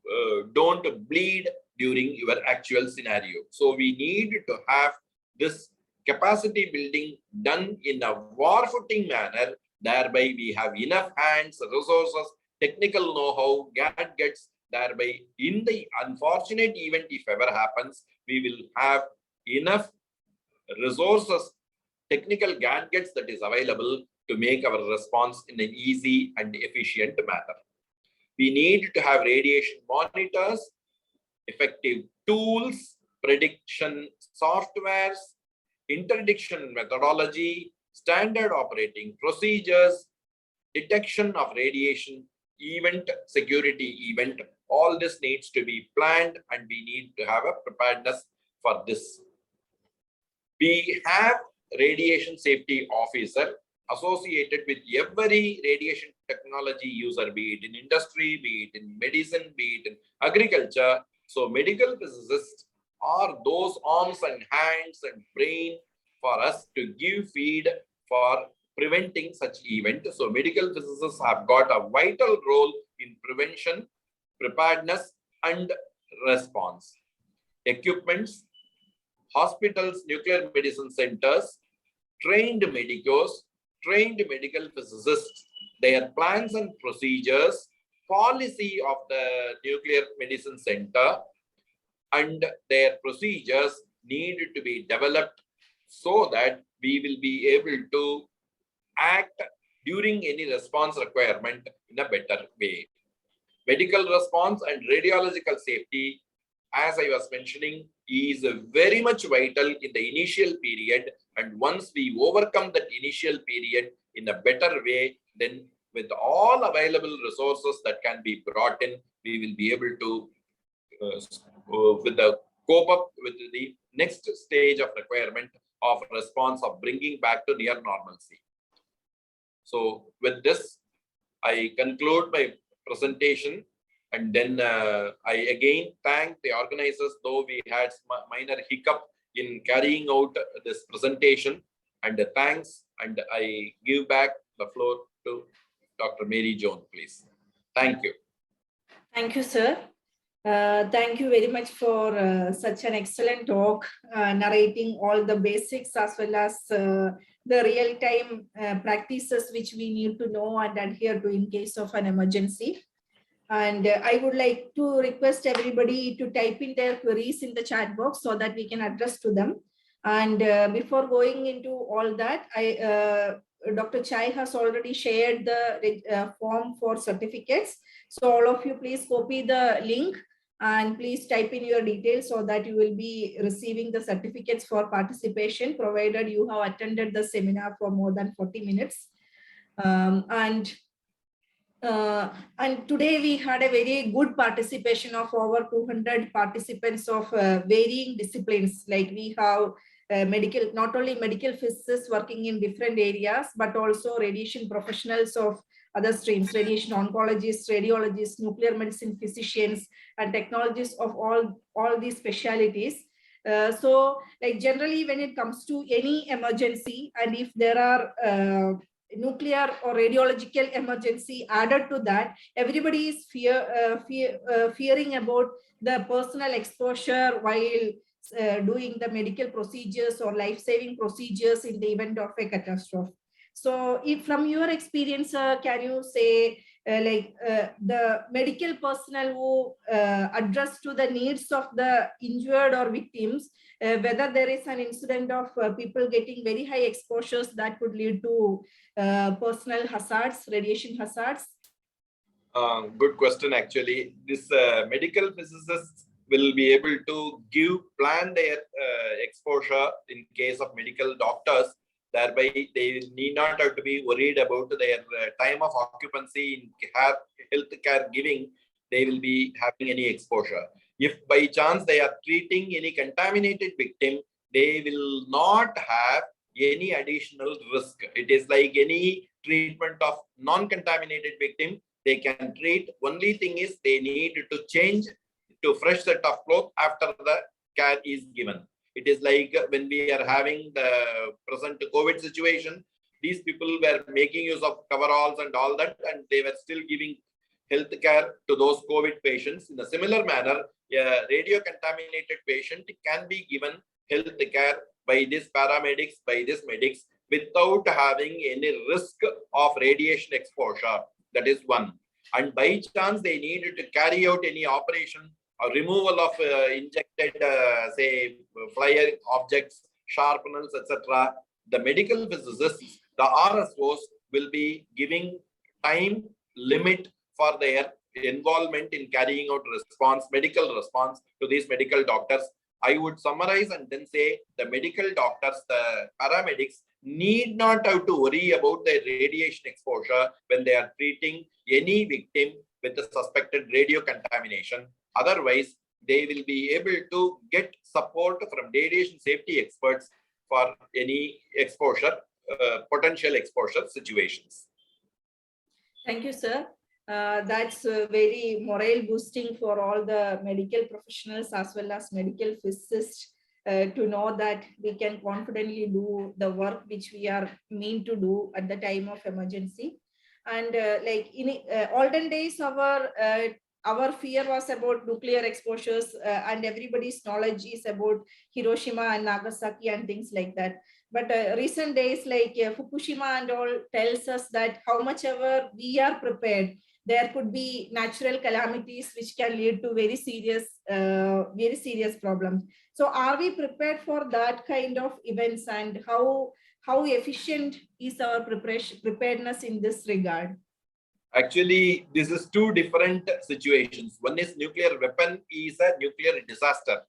don't bleed during your actual scenario. So we need to have this capacity building done in a war footing manner, thereby we have enough hands, resources, technical know-how, gadgets, thereby in the unfortunate event if ever happens, we will have enough resources, technical gadgets that is available to make our response in an easy and efficient manner. We need to have radiation monitors, effective tools, prediction softwares, interdiction methodology, standard operating procedures, detection of radiation event, security event. All this needs to be planned and we need to have a preparedness for this. We have radiation safety officer associated with every radiation technology user, be it in industry, be it in medicine, be it in agriculture. So medical physicists are those arms and hands and brain for us to give feed for preventing such event. So medical physicists have got a vital role in prevention, preparedness, and response. Equipments, hospitals, nuclear medicine centers, trained medicos, trained medical physicists, their plans and procedures, policy of the nuclear medicine center, and their procedures need to be developed so that we will be able to act during any response requirement in a better way. Medical response and radiological safety, as I was mentioning, is very much vital in the initial period. And once we overcome that initial period in a better way, then with all available resources that can be brought in, we will be able to cope up with the next stage of requirement of response of bringing back to near normalcy. So with this, I conclude my presentation, and then I again thank the organizers, though we had minor hiccup in carrying out this presentation, and thanks, and I give back the floor to Dr. Mary Joan, please. Thank you. Thank you, sir. Thank you very much for such an excellent talk, narrating all the basics as well as the real-time practices which we need to know and adhere to in case of an emergency. And I would like to request everybody to type in their queries in the chat box so that we can address to them. And before going into all that, Dr. Chai has already shared the form for certificates. So all of you, please copy the link and please type in your details so that you will be receiving the certificates for participation, provided you have attended the seminar for more than 40 minutes. And today we had a very good participation of over 200 participants of varying disciplines. Like we have medical, not only medical physicists working in different areas, but also radiation professionals of other streams, radiation oncologists, radiologists, nuclear medicine physicians, and technologists of all these specialities. So like generally when it comes to any emergency, and if there are nuclear or radiological emergency added to that, everybody is fearing about the personal exposure while doing the medical procedures or life-saving procedures in the event of a catastrophe. So if from your experience, can you say the medical personnel who address to the needs of the injured or victims, whether there is an incident of people getting very high exposures that could lead to personal hazards, radiation hazards? Good question, actually. This medical physicists will be able to plan their exposure in case of medical doctors. Thereby, they need not have to be worried about their time of occupancy in healthcare giving. They will be having any exposure. If by chance they are treating any contaminated victim, they will not have any additional risk. It is like any treatment of non-contaminated victim. They can treat. Only thing is they need to change to fresh set of clothes after the care is given. It is like when we are having the present COVID situation, these people were making use of coveralls and all that, and they were still giving health care to those COVID patients. In a similar manner, a radio-contaminated patient can be given health care by these paramedics, by these medics, without having any risk of radiation exposure. That is one. And by chance, they needed to carry out any operation or removal of injected, say, flyer objects, sharpeners, etc. The medical physicists, the RSOs, will be giving time limit for their involvement in carrying out medical response to these medical doctors. I would summarize and then say the medical doctors, the paramedics, need not have to worry about their radiation exposure when they are treating any victim with a suspected radio contamination. Otherwise, they will be able to get support from radiation safety experts for any exposure, potential exposure situations. Thank you, sir. That's very morale boosting for all the medical professionals as well as medical physicists to know that we can confidently do the work which we are meant to do at the time of emergency. And like in olden days, our fear was about nuclear exposures and everybody's knowledge is about Hiroshima and Nagasaki and things like that. But recent days like Fukushima and all tells us that how much ever we are prepared, there could be natural calamities which can lead to very serious problems. So are we prepared for that kind of events, and how efficient is our preparedness in this regard? Actually, this is two different situations. One is nuclear weapon is a nuclear disaster.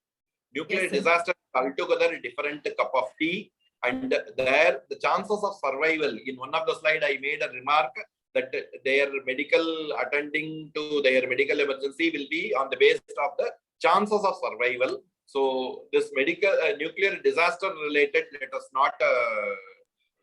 Nuclear disaster is altogether a different cup of tea. And there, the chances of survival, in one of the slides, I made a remark that their medical attending to their medical emergency will be on the basis of the chances of survival. So this medical nuclear disaster related, let us not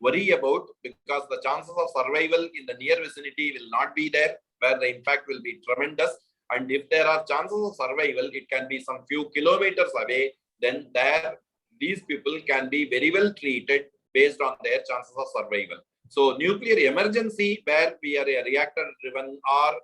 worry about, because the chances of survival in the near vicinity will not be there, where the impact will be tremendous. And if there are chances of survival, it can be some few kilometers away, then there these people can be very well treated based on their chances of survival. So nuclear emergency, where we are a reactor driven or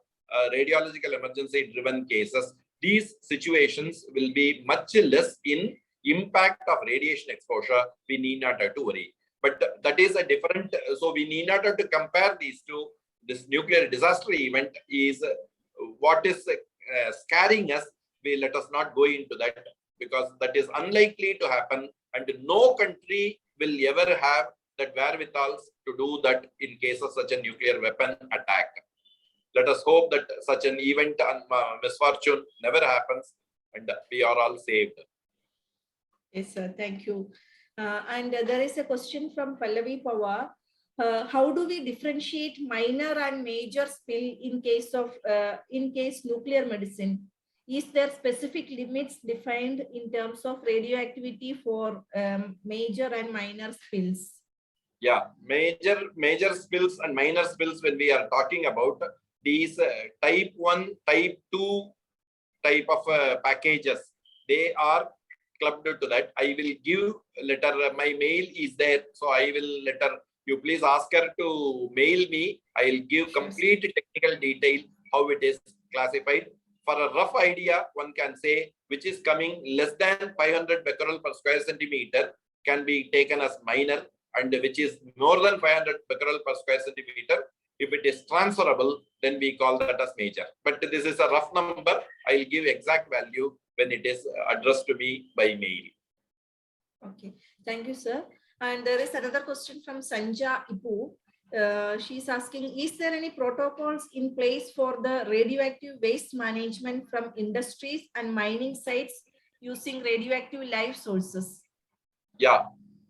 radiological emergency driven cases, these situations will be much less in impact of radiation exposure. We need not have to worry. But that is a different, so we need not have to compare these two. This nuclear disaster event is what is scaring us. Let us not go into that, because that is unlikely to happen, and no country will ever have that wherewithal to do that in case of such a nuclear weapon attack. Let us hope that such an event and misfortune never happens and we are all saved. Yes, sir. Thank you. And there is a question from Pallavi Pawar. How do we differentiate minor and major spill in case nuclear medicine? Is there specific limits defined in terms of radioactivity for major and minor spills? Yeah, major spills and minor spills, when we are talking about these type 1, type 2 type of packages, they are clubbed to that. I will give letter, my mail is there, so I will letter, you please ask her to mail me. I will give complete technical detail how it is classified. For a rough idea, one can say which is coming less than 500 becquerel per square centimeter can be taken as minor, and which is more than 500 becquerel per square centimeter, if it is transferable, then we call that as major. But this is a rough number. I will give exact value when it is addressed to me by mail. Okay, thank you, sir. And there is another question from Sanja Ipu. She's asking, is there any protocols in place for the radioactive waste management from industries and mining sites using radioactive live sources? Yeah,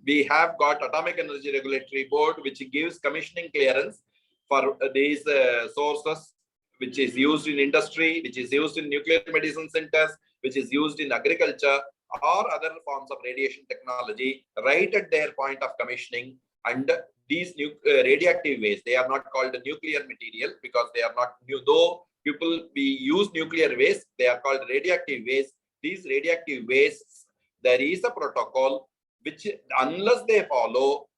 we have got Atomic Energy Regulatory Board, which gives commissioning clearance for these sources, which is used in industry, which is used in nuclear medicine centers, which is used in agriculture or other forms of radiation technology, right at their point of commissioning. And these radioactive waste, they are not called nuclear material because they are not new. Though people we use nuclear waste, they are called radioactive waste. These radioactive wastes, there is a protocol which, unless they follow,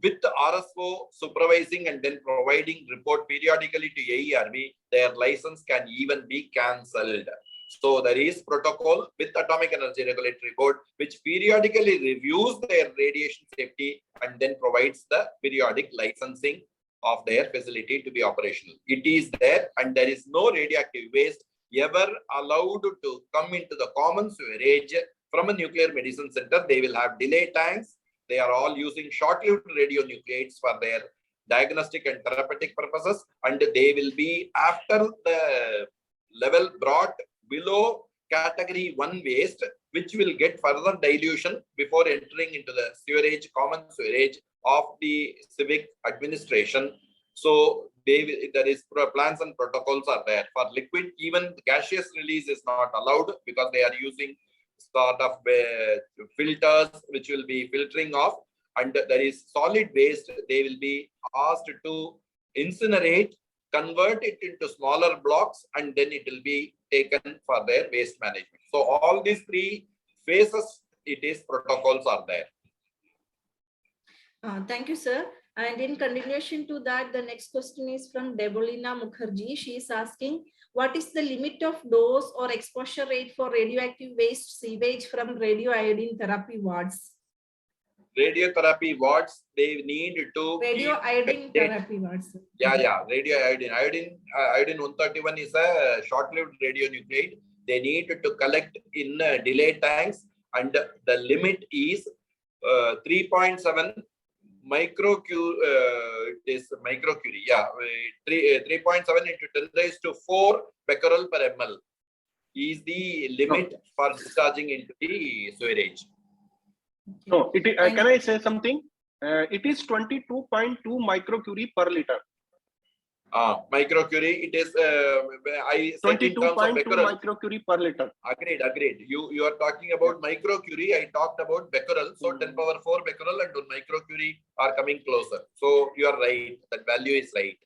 with RSO supervising and then providing report periodically to AERB, their license can even be cancelled. So there is protocol with Atomic Energy Regulatory Board, which periodically reviews their radiation safety and then provides the periodic licensing of their facility to be operational. It is there, and there is no radioactive waste ever allowed to come into the common sewerage from a nuclear medicine center. They will have delay tanks. They are all using short-lived radionuclides for their diagnostic and therapeutic purposes, and they will be, after the level brought below category 1 waste, which will get further dilution before entering into the sewerage, common sewerage of the civic administration. So there is plans and protocols are there. For liquid, even gaseous release is not allowed because they are using sort of filters which will be filtering off, and there is solid waste. They will be asked to incinerate, convert it into smaller blocks, and then it will be taken for their waste management. So all these 3 phases, it is protocols are there. Thank you, sir. And in continuation to that, the next question is from Debolina Mukherjee. She is asking, what is the limit of dose or exposure rate for radioactive waste sewage from radioiodine therapy wards? Radiotherapy wards, they need to radioiodine therapy wards. Yeah, radioiodine. Iodine 131 is a short-lived radionuclide. They need to collect in delay tanks, and the limit is 3.7 microcurie. It is microcurie. Yeah, 3.7 into 10 raised to 4 becquerel per ml is the limit for discharging into the sewerage. No, can I say something? It is 22.2 microcurie per liter. Microcurie, it is I said in terms of 22.2 microcurie per liter. Agreed. You are talking about microcurie. I talked about becquerel. So 10 power 4 becquerel and microcurie are coming closer. So you are right. That value is right.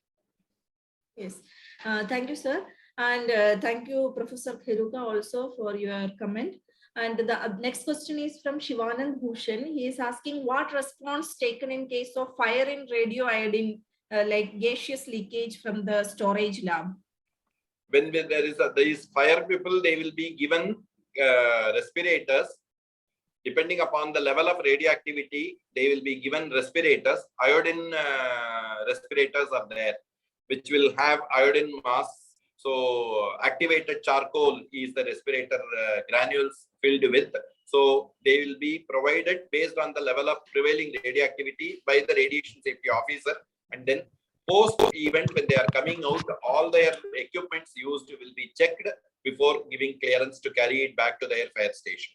Yes. Thank you, sir. And thank you, Professor Kheruka, also for your comment. And the next question is from Shivanand Bhushan. He is asking, what response taken in case of fire in radioiodine, like gaseous leakage from the storage lab? When there is fire people, they will be given respirators. Depending upon the level of radioactivity, they will be given respirators. Iodine respirators are there, which will have iodine masks. So activated charcoal is the respirator granules filled with. So they will be provided based on the level of prevailing radioactivity by the radiation safety officer. And then post event, when they are coming out, all their equipments used will be checked before giving clearance to carry it back to their fire station.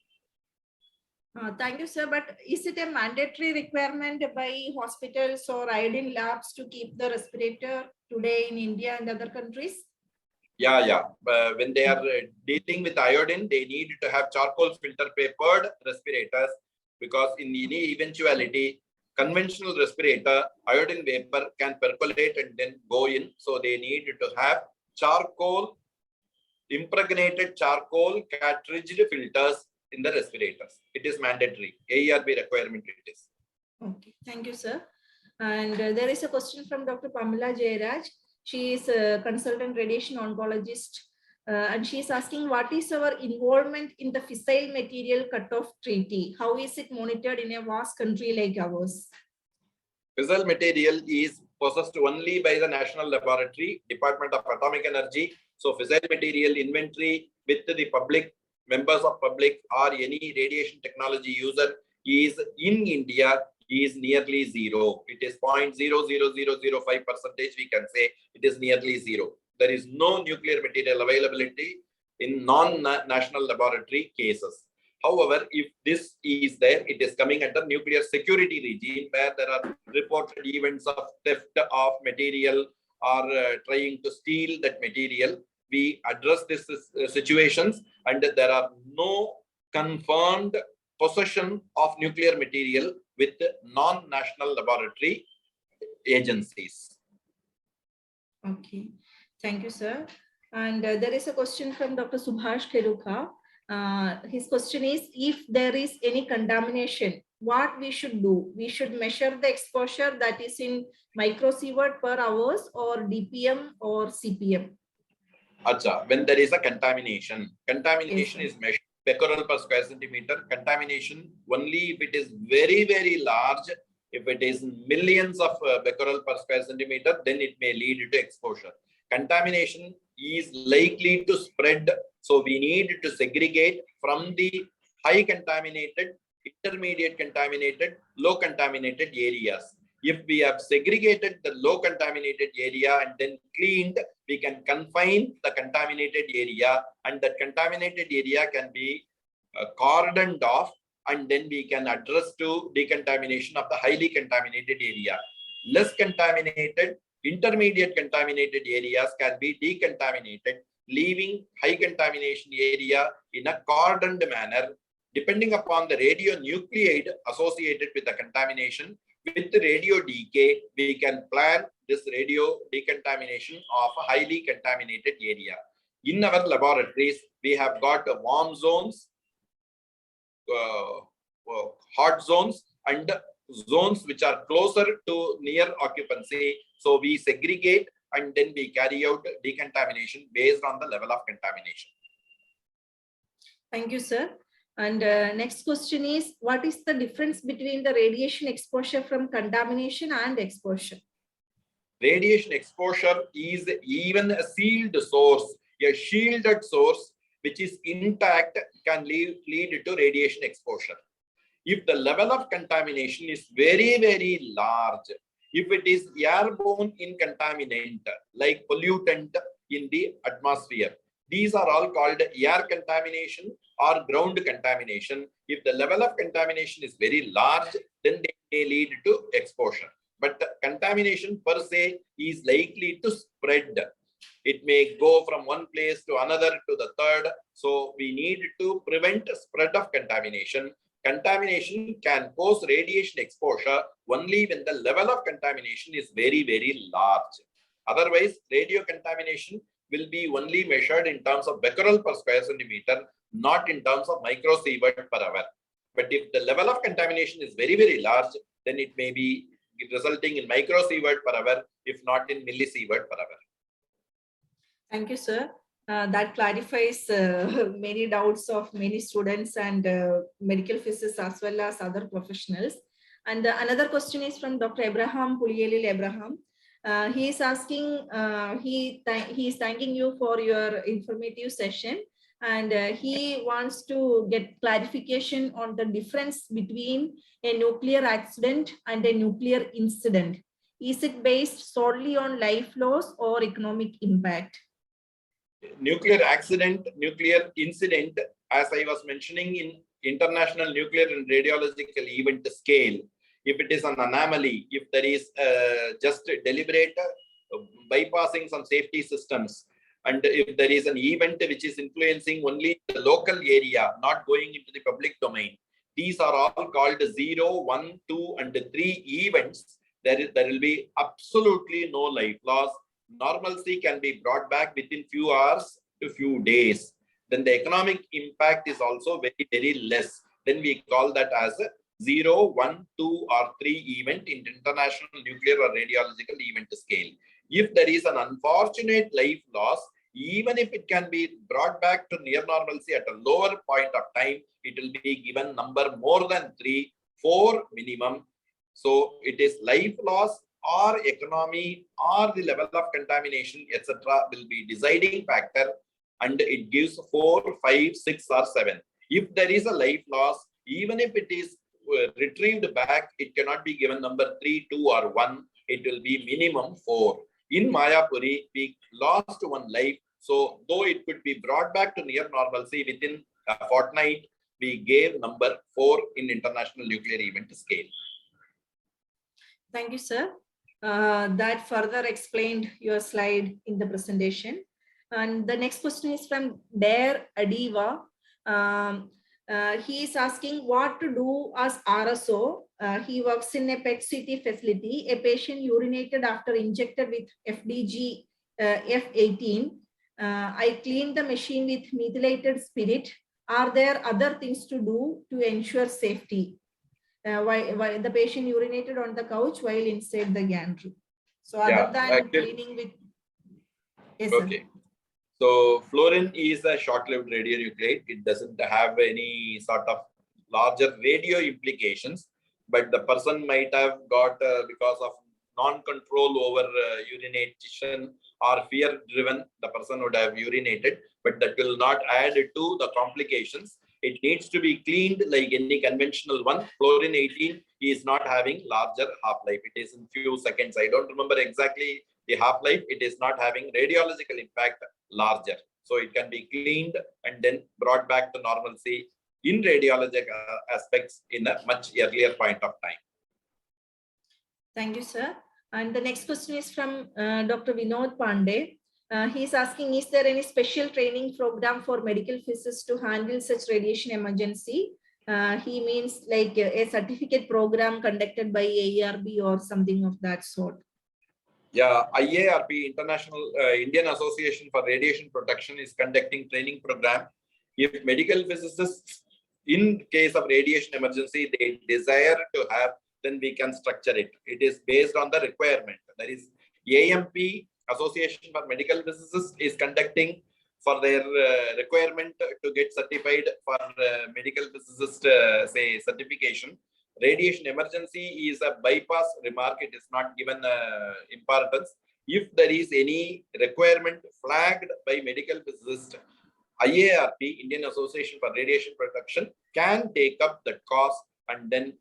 Thank you, sir. But is it a mandatory requirement by hospitals or iodine labs to keep the respirator today in India and other countries? Yeah. When they are dealing with iodine, they need to have charcoal filter papered respirators, because in any eventuality, conventional respirator, iodine vapor can percolate and then go in. So they need to have charcoal, impregnated charcoal cartridge filters in the respirators. It is mandatory. AERB requirement it is. Okay, thank you, sir. And there is a question from Dr. Pamela Jayaraj. She is a consultant radiation oncologist, and she is asking, what is our involvement in the fissile material cutoff treaty? How is it monitored in a vast country like ours? Fissile material is possessed only by the National Laboratory, Department of Atomic Energy. So fissile material inventory with the public, members of public or any radiation technology user is in India is nearly zero. It is 0.00005%. We can say it is nearly zero. There is no nuclear material availability in non-national laboratory cases. However, if this is there, it is coming under nuclear security regime where there are reported events of theft of material or trying to steal that material. We address these situations and there are no confirmed possession of nuclear material with non-national laboratory agencies. Okay, thank you, sir. And there is a question from Dr. Subhash Keruka. His question is, if there is any contamination, what we should do? We should measure the exposure that is in microsievert per hours or DPM or CPM. Acha, when there is a contamination Yes, is measured becquerel per square centimeter. Contamination only if it is very, very large. If it is millions of becquerel per square centimeter, then it may lead to exposure. Contamination is likely to spread. So we need to segregate from the high contaminated, intermediate contaminated, low contaminated areas. If we have segregated the low contaminated area and then cleaned, we can confine the contaminated area, and that contaminated area can be cordoned off, and then we can address to decontamination of the highly contaminated area. Less contaminated, intermediate contaminated areas can be decontaminated, leaving high contamination area in a cordoned manner. Depending upon the radionuclide associated with the contamination, with the radio decay, we can plan this radio decontamination of a highly contaminated area. In our laboratories, we have got warm zones, hot zones, and zones which are closer to near occupancy. So we segregate and then we carry out decontamination based on the level of contamination. Thank you, sir. And next question is, what is the difference between the radiation exposure from contamination and exposure? Radiation exposure is even a sealed source, a shielded source which is intact can lead to radiation exposure. If the level of contamination is very, very large, if it is airborne in contaminant like pollutant in the atmosphere, these are all called air contamination or ground contamination. If the level of contamination is very large, then they may lead to exposure. But contamination per se is likely to spread. It may go from one place to another to the third. So we need to prevent spread of contamination. Contamination can cause radiation exposure only when the level of contamination is very, very large. Otherwise, radio contamination will be only measured in terms of becquerel per square centimeter, not in terms of microsievert per hour. But if the level of contamination is very, very large, then it may be resulting in microsievert per hour, if not in millisievert per hour. Thank you, sir. That clarifies many doubts of many students and medical physicists as well as other professionals. And another question is from Dr. Abraham Pulielil Abraham. He is asking, he is thanking you for your informative session, and he wants to get clarification on the difference between a nuclear accident and a nuclear incident. Is it based solely on life loss or economic impact? Nuclear accident, nuclear incident, as I was mentioning in international nuclear and radiological event scale, if it is an anomaly, if there is just deliberate bypassing some safety systems, and if there is an event which is influencing only the local area, not going into the public domain, these are all called 0, 1, 2, and 3 events. There will be absolutely no life loss. Normalcy can be brought back within few hours to few days. Then the economic impact is also very, very less. Then we call that as a 0, 1, 2, or 3 event in international nuclear or radiological event scale. If there is an unfortunate life loss, even if it can be brought back to near normalcy at a lower point of time, it will be given number more than 3, 4 minimum. So it is life loss or economy or the level of contamination, etc. will be deciding factor, and it gives 4, 5, 6, or 7. If there is a life loss, even if it is retrieved back, it cannot be given number 3, 2 or 1. It will be minimum 4. In Mayapuri, we lost one life. So though it could be brought back to near normalcy within a fortnight, we gave number 4 in international nuclear event scale. Thank you, sir. That further explained your slide in the presentation. And the next question is from Dare Adiva. He is asking what to do as RSO. He works in a PET CT facility. A patient urinated after injected with FDG F18. I cleaned the machine with methylated spirit. Are there other things to do to ensure safety? Why the patient urinated on the couch while inside the gantry. So other than cleaning with, yes, okay. So fluorine is a short-lived radionuclide. It doesn't have any sort of larger radio implications, but the person might have got because of non-control over urination or fear-driven, the person would have urinated, but that will not add to the complications. It needs to be cleaned like any conventional one. Fluorine 18 is not having larger half-life. It is in few seconds. I don't remember exactly the half-life. It is not having radiological impact larger. So it can be cleaned and then brought back to normalcy in radiological aspects in a much earlier point of time. Thank you, sir. And the next question is from Dr. Vinod Pandey. He's asking, is there any special training program for medical physicists to handle such radiation emergency? He means like a certificate program conducted by IARB or something of that sort. Yeah, IARP, International Indian Association for Radiation Protection, is conducting training program. If medical physicists, in case of radiation emergency, they desire to have, then we can structure it. It is based on the requirement. That is, AMP, Association for Medical Physicists, is conducting for their requirement to get certified for medical physicist say certification. Radiation emergency is a bypass remark. It is not given importance. If there is any requirement flagged by medical physicist, IARP, Indian Association for Radiation Protection, can take up the cost and then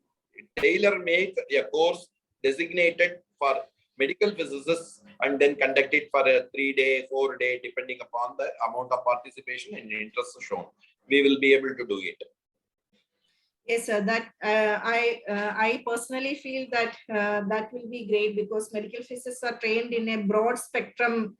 tailor make a course designated for medical physicists and then conduct it for a 3-day, 4-day, depending upon the amount of participation and interest shown. We will be able to do it. Yes, sir. That I personally feel that that will be great because medical physicists are trained in a broad spectrum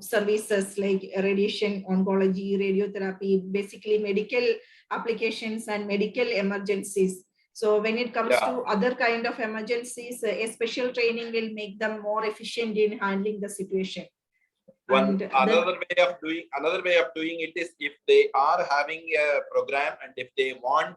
services like radiation oncology, radiotherapy, basically medical applications and medical emergencies. So when it comes to other kind of emergencies, a special training will make them more efficient in handling the situation. Another way of doing it is, if they are having a program and if they want,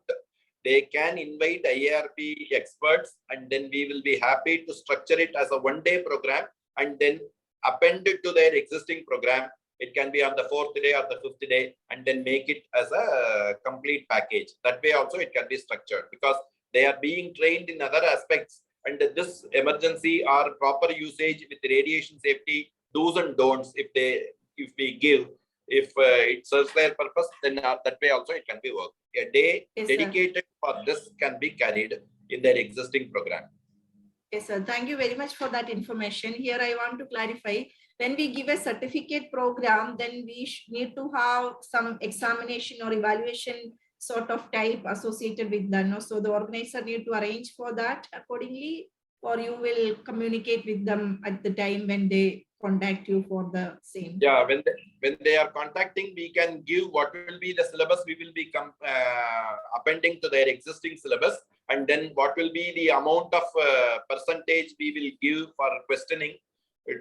they can invite IARP experts, and then we will be happy to structure it as a 1-day program and then append it to their existing program. It can be on the 4th day or the 5th day, and then make it as a complete package. That way also it can be structured, because they are being trained in other aspects, and this emergency or proper usage with radiation safety do's and don'ts, if we give, if it serves their purpose, then that way also it can be worked. A day dedicated for this can be carried in their existing program. Yes, sir. Thank you very much for that information. Here I want to clarify, when we give a certificate program, then we need to have some examination or evaluation sort of type associated with that. No? So the organizer need to arrange for that accordingly, or you will communicate with them at the time when they contact you for the same. Yeah, when they are contacting, we can give what will be the syllabus. We will be appending to their existing syllabus, and then what will be the amount of percentage we will give for questioning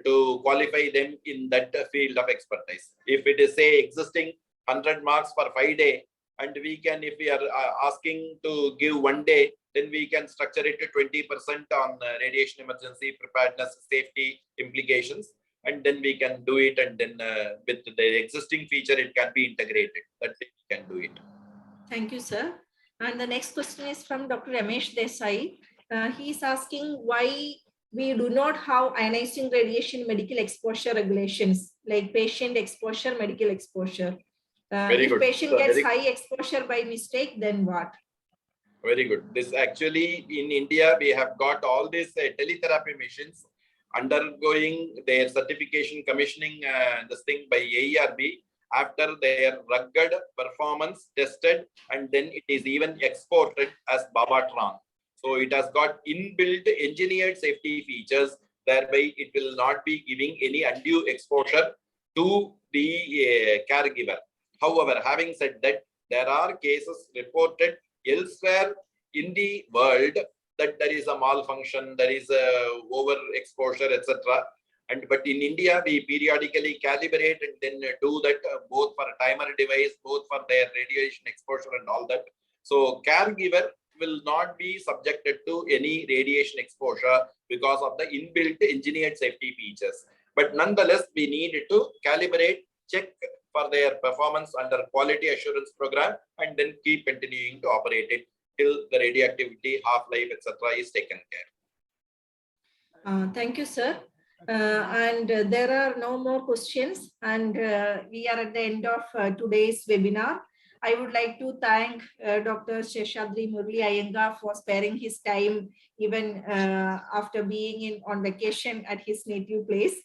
to qualify them in that field of expertise. If it is say existing 100 marks for 5 days, and we can, if we are asking to give 1 day, then we can structure it to 20% on radiation emergency preparedness, safety implications, and then we can do it, and then with the existing feature, it can be integrated. That we can do it. Thank you, sir. And the next question is from Dr. Ramesh Desai. He is asking why we do not have ionizing radiation medical exposure regulations, like patient exposure, medical exposure. If patient gets high exposure by mistake, then what? Very good. This actually in India, we have got all these teletherapy machines undergoing their certification commissioning this thing by AERB after their rugged performance tested, and then it is even exported as Babatron. So it has got inbuilt engineered safety features, thereby it will not be giving any undue exposure to the caregiver. However, having said that, there are cases reported elsewhere in the world that there is a malfunction, there is a overexposure, etc. But in India, we periodically calibrate and then do that both for a timer device, both for their radiation exposure and all that. So caregiver will not be subjected to any radiation exposure because of the inbuilt engineered safety features. But nonetheless, we need to calibrate, check for their performance under quality assurance program, and then keep continuing to operate it till the radioactivity, half-life, etc. is taken care. Thank you, sir. There are no more questions, and we are at the end of today's webinar. I would like to thank Dr. Seshadri Murali Iyengar for sparing his time even after being on vacation at his native place.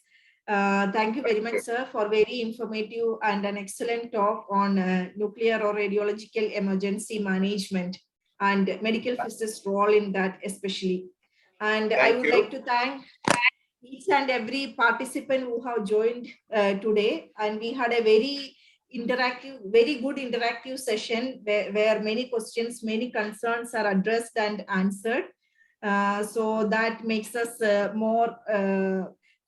Thank you very much, sir, for very informative and an excellent talk on nuclear or radiological emergency management and medical physicist role in that especially. And I would like to thank each and every participant who have joined today. And we had a very good interactive session where many questions, many concerns are addressed and answered. So that makes us more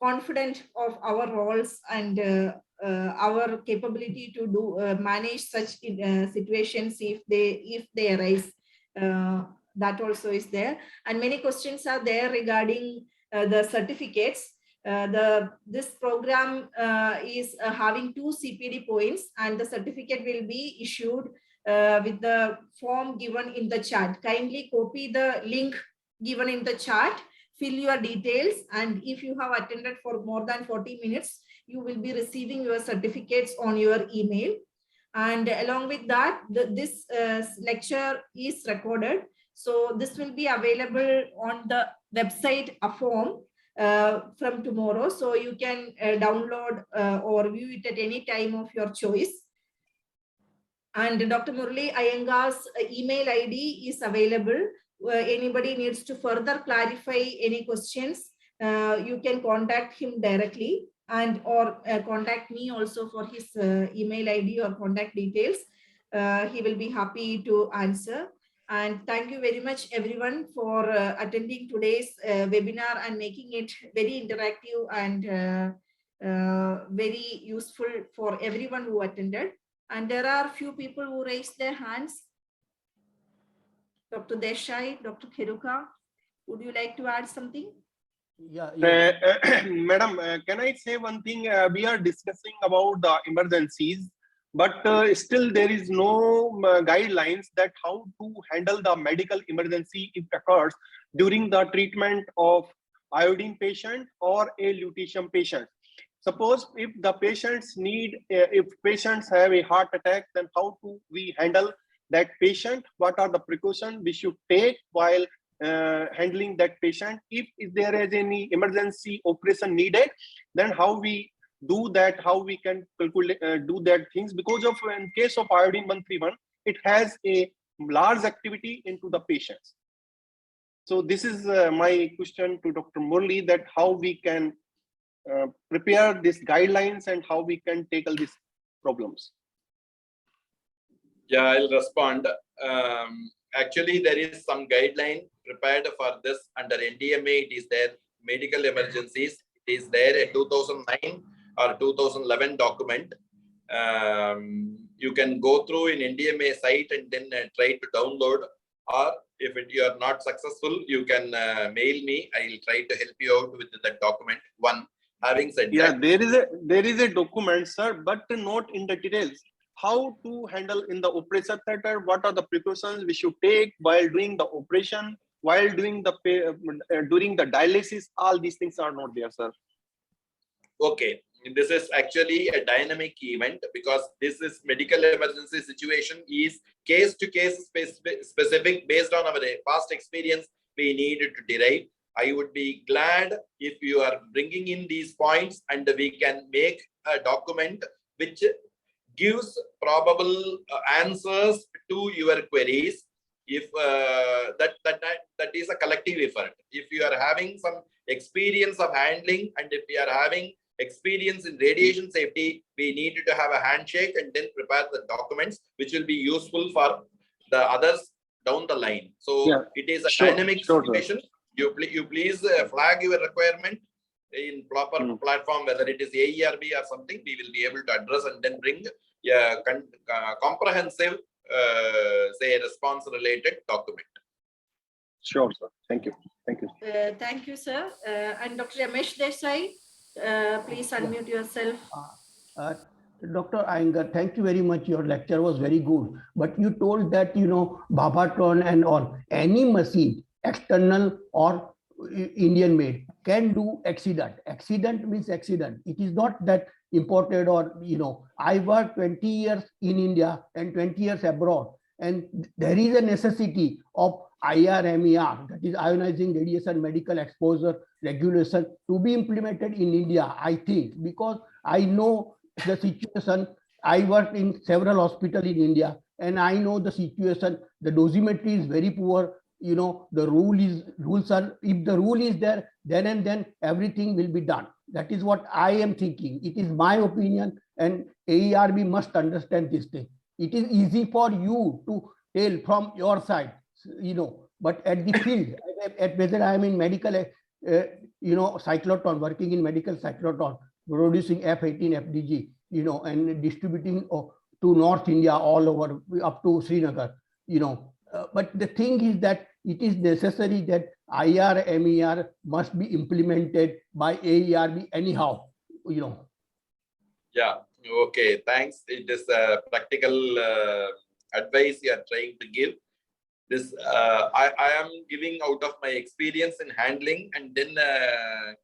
confident of our roles and our capability to do manage such situations if they arise. That also is there, and many questions are there regarding the certificates. This program is having 2 CPD points, and the certificate will be issued with the form given in the chat. Kindly copy the link given in the chat, fill your details, and if you have attended for more than 40 minutes, you will be receiving your certificates on your email. And along with that, this lecture is recorded. So this will be available on the website Afomp from tomorrow. So you can download or view it at any time of your choice. And Dr. Murali Iyengar's email ID is available. Anybody needs to further clarify any questions, you can contact him directly, and or contact me also for his email ID or contact details. He will be happy to answer. And thank you very much, everyone, for attending today's webinar and making it very interactive and very useful for everyone who attended. And there are a few people who raised their hands. Dr. Desai, Dr. Kheruka, would you like to add something? Yeah. Madam, can I say one thing? We are discussing about the emergencies, but still there is no guidelines that how to handle the medical emergency if occurs during the treatment of iodine patient or a lutetium patient. Suppose if the patients if patients have a heart attack, then how do we handle that patient? What are the precautions we should take while handling that patient? If there is any emergency operation needed, then how we do that, how we can calculate, do that things, because of in case of iodine 131, it has a large activity into the patients. So this is my question to Dr. Murali, that how we can prepare these guidelines and how we can tackle these problems. Yeah, I'll respond. Actually, there is some guideline prepared for this under NDMA. It is there, medical emergencies. It is there a 2009 or 2011 document. You can go through in NDMA site and then try to download, or if you are not successful, you can mail me. I will try to help you out with that document. One, having said that, there is a document, sir, but not in the details. How to handle in the operation theater, what are the precautions we should take while doing the operation, while doing the during the dialysis, all these things are not there, sir. Okay, this is actually a dynamic event because this is medical emergency situation is case to case specific based on our past experience we need to derive. I would be glad if you are bringing in these points and we can make a document which gives probable answers to your queries. If that is a collective effort. If you are having some experience of handling and if we are having experience in radiation safety, we need to have a handshake and then prepare the documents which will be useful for the others down the line. So Yeah, it is a sure, dynamic sure, sir. situation. You please flag your requirement in proper platform, whether it is AERB or something, we will be able to address and then bring a comprehensive say response related document. Sure, sir. Thank you. Thank you. Thank you, sir. And Dr. Ramesh Desai, please unmute yourself. Dr. Iyengar, thank you very much. Your lecture was very good. But you told that, Babatron and all, any machine, external or Indian made, can do accident. Accident means accident. It is not that imported or, I worked 20 years in India and 20 years abroad. And there is a necessity of IRMER, that is ionizing radiation medical exposure regulation, to be implemented in India, I think, because I know the situation. I worked in several hospitals in India and I know the situation. The dosimetry is very poor. The rules are, if the rule is there, then and then everything will be done. That is what I am thinking. It is my opinion, and AERB must understand this thing. It is easy for you to tell from your side, but at the field, at present I am in medical, cyclotron, working in medical cyclotron, producing F18 FDG, and distributing to North India all over up to Srinagar, but the thing is that it is necessary that IRMER must be implemented by AERB anyhow, Yeah, okay, thanks. It is a practical advice you are trying to give. This I am giving out of my experience in handling and then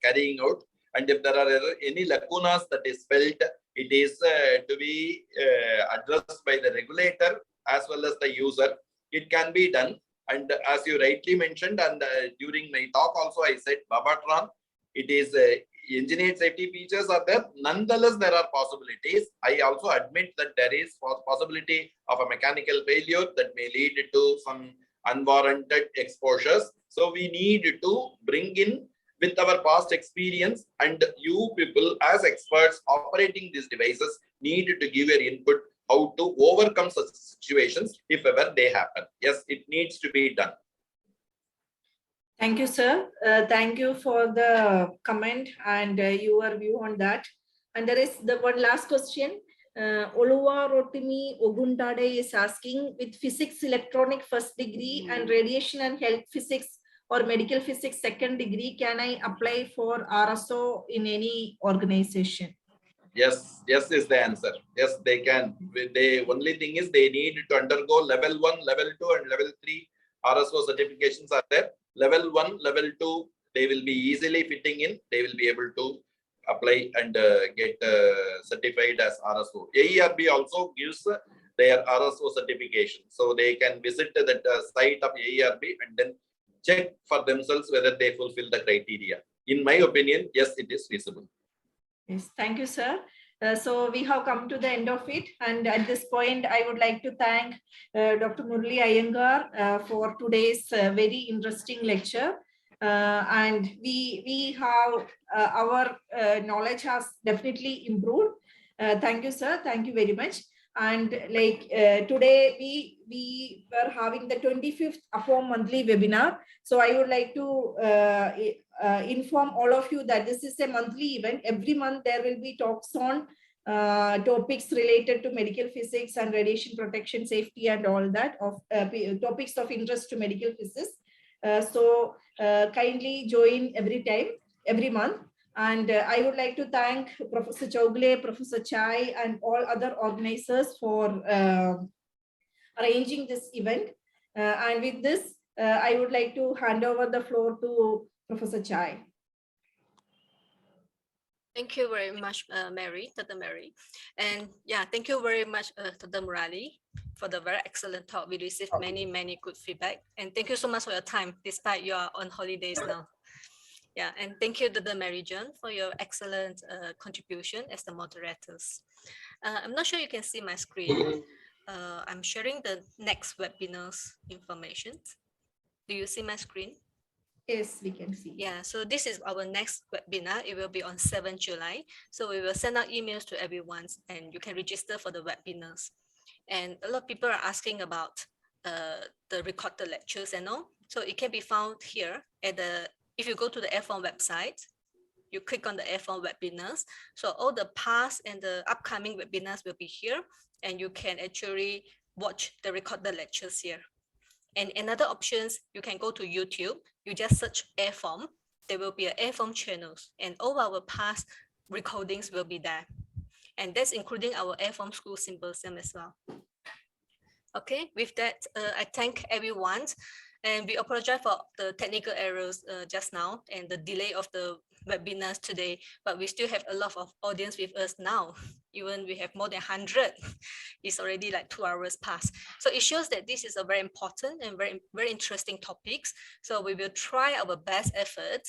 carrying out. And if there are any lacunas that is felt, it is to be addressed by the regulator as well as the user. It can be done. And as you rightly mentioned, and during my talk also I said Babatron, it is engineered safety features are there. Nonetheless, there are possibilities. I also admit that there is possibility of a mechanical failure that may lead to some unwarranted exposures. So we need to bring in with our past experience, and you people as experts operating these devices need to give your input how to overcome such situations if ever they happen. Yes, it needs to be done. Thank you, sir. Thank you for the comment and your view on that. And there is the one last question. Oluwa Rotimi Ogundade is asking, with physics electronic first degree and radiation and health physics or medical physics second degree, can I apply for RSO in any organization? Yes, yes is the answer. Yes, they can. The only thing is they need to undergo level 1, level 2 and level 3 RSO certifications are there. Level 1, level 2, they will be easily fitting in. They will be able to apply and get certified as RSO. AERB also gives their RSO certification. So they can visit the site of AERB and then check for themselves whether they fulfill the criteria. In my opinion, yes, it is feasible. Yes, thank you, sir. So we have come to the end of it. And at this point, I would like to thank Dr. Murali Iyengar for today's very interesting lecture. And we have our knowledge has definitely improved. Thank you, sir. Thank you very much. And like today, we were having the 25th Afomp monthly webinar. So I would like to inform all of you that this is a monthly event. Every month there will be talks on topics related to medical physics and radiation protection, safety, and all that of topics of interest to medical physicists. So kindly join every month. And I would like to thank Professor Chowgule, Professor Chai, and all other organizers for arranging this event. And with this, I would like to hand over the floor to Professor Chai. Thank you very much, Mary, Dr. Mary. And yeah, thank you very much, Dr. Murali, for the very excellent talk. We received many good feedback. And thank you so much for your time, despite you are on holidays now. Yeah, and thank you, Dr. Mary Joan, for your excellent contribution as the moderators. I'm not sure you can see my screen. I'm sharing the next webinar's information. Do you see my screen? Yes, we can see. Yeah, so this is our next webinar. It will be on 7 July. So we will send out emails to everyone and you can register for the webinars. And a lot of people are asking about the recorded lectures and all. So it can be found here at if you go to the Afomp website, you click on the Afomp webinars. So all the past and the upcoming webinars will be here and you can actually watch the recorded lectures here. And another options, you can go to YouTube, you just search Afomp, there will be an Afomp channels and all our past recordings will be there. And that's including our Afomp School Symposium as well. Okay, with that, I thank everyone and we apologize for the technical errors just now and the delay of the webinars today, but we still have a lot of audience with us now. Even we have more than 100, it's already like 2 hours past. So it shows that this is a very important and very interesting topics. So we will try our best effort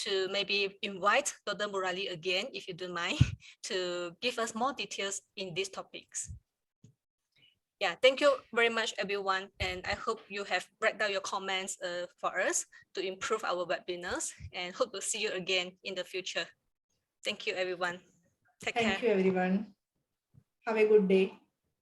to maybe invite Dr. Murali again, if you don't mind, to give us more details in these topics. Yeah, thank you very much, everyone. And I hope you have written down your comments for us to improve our webinars and hope to see you again in the future. Thank you, everyone. Take care. Thank you, everyone. Have a good day.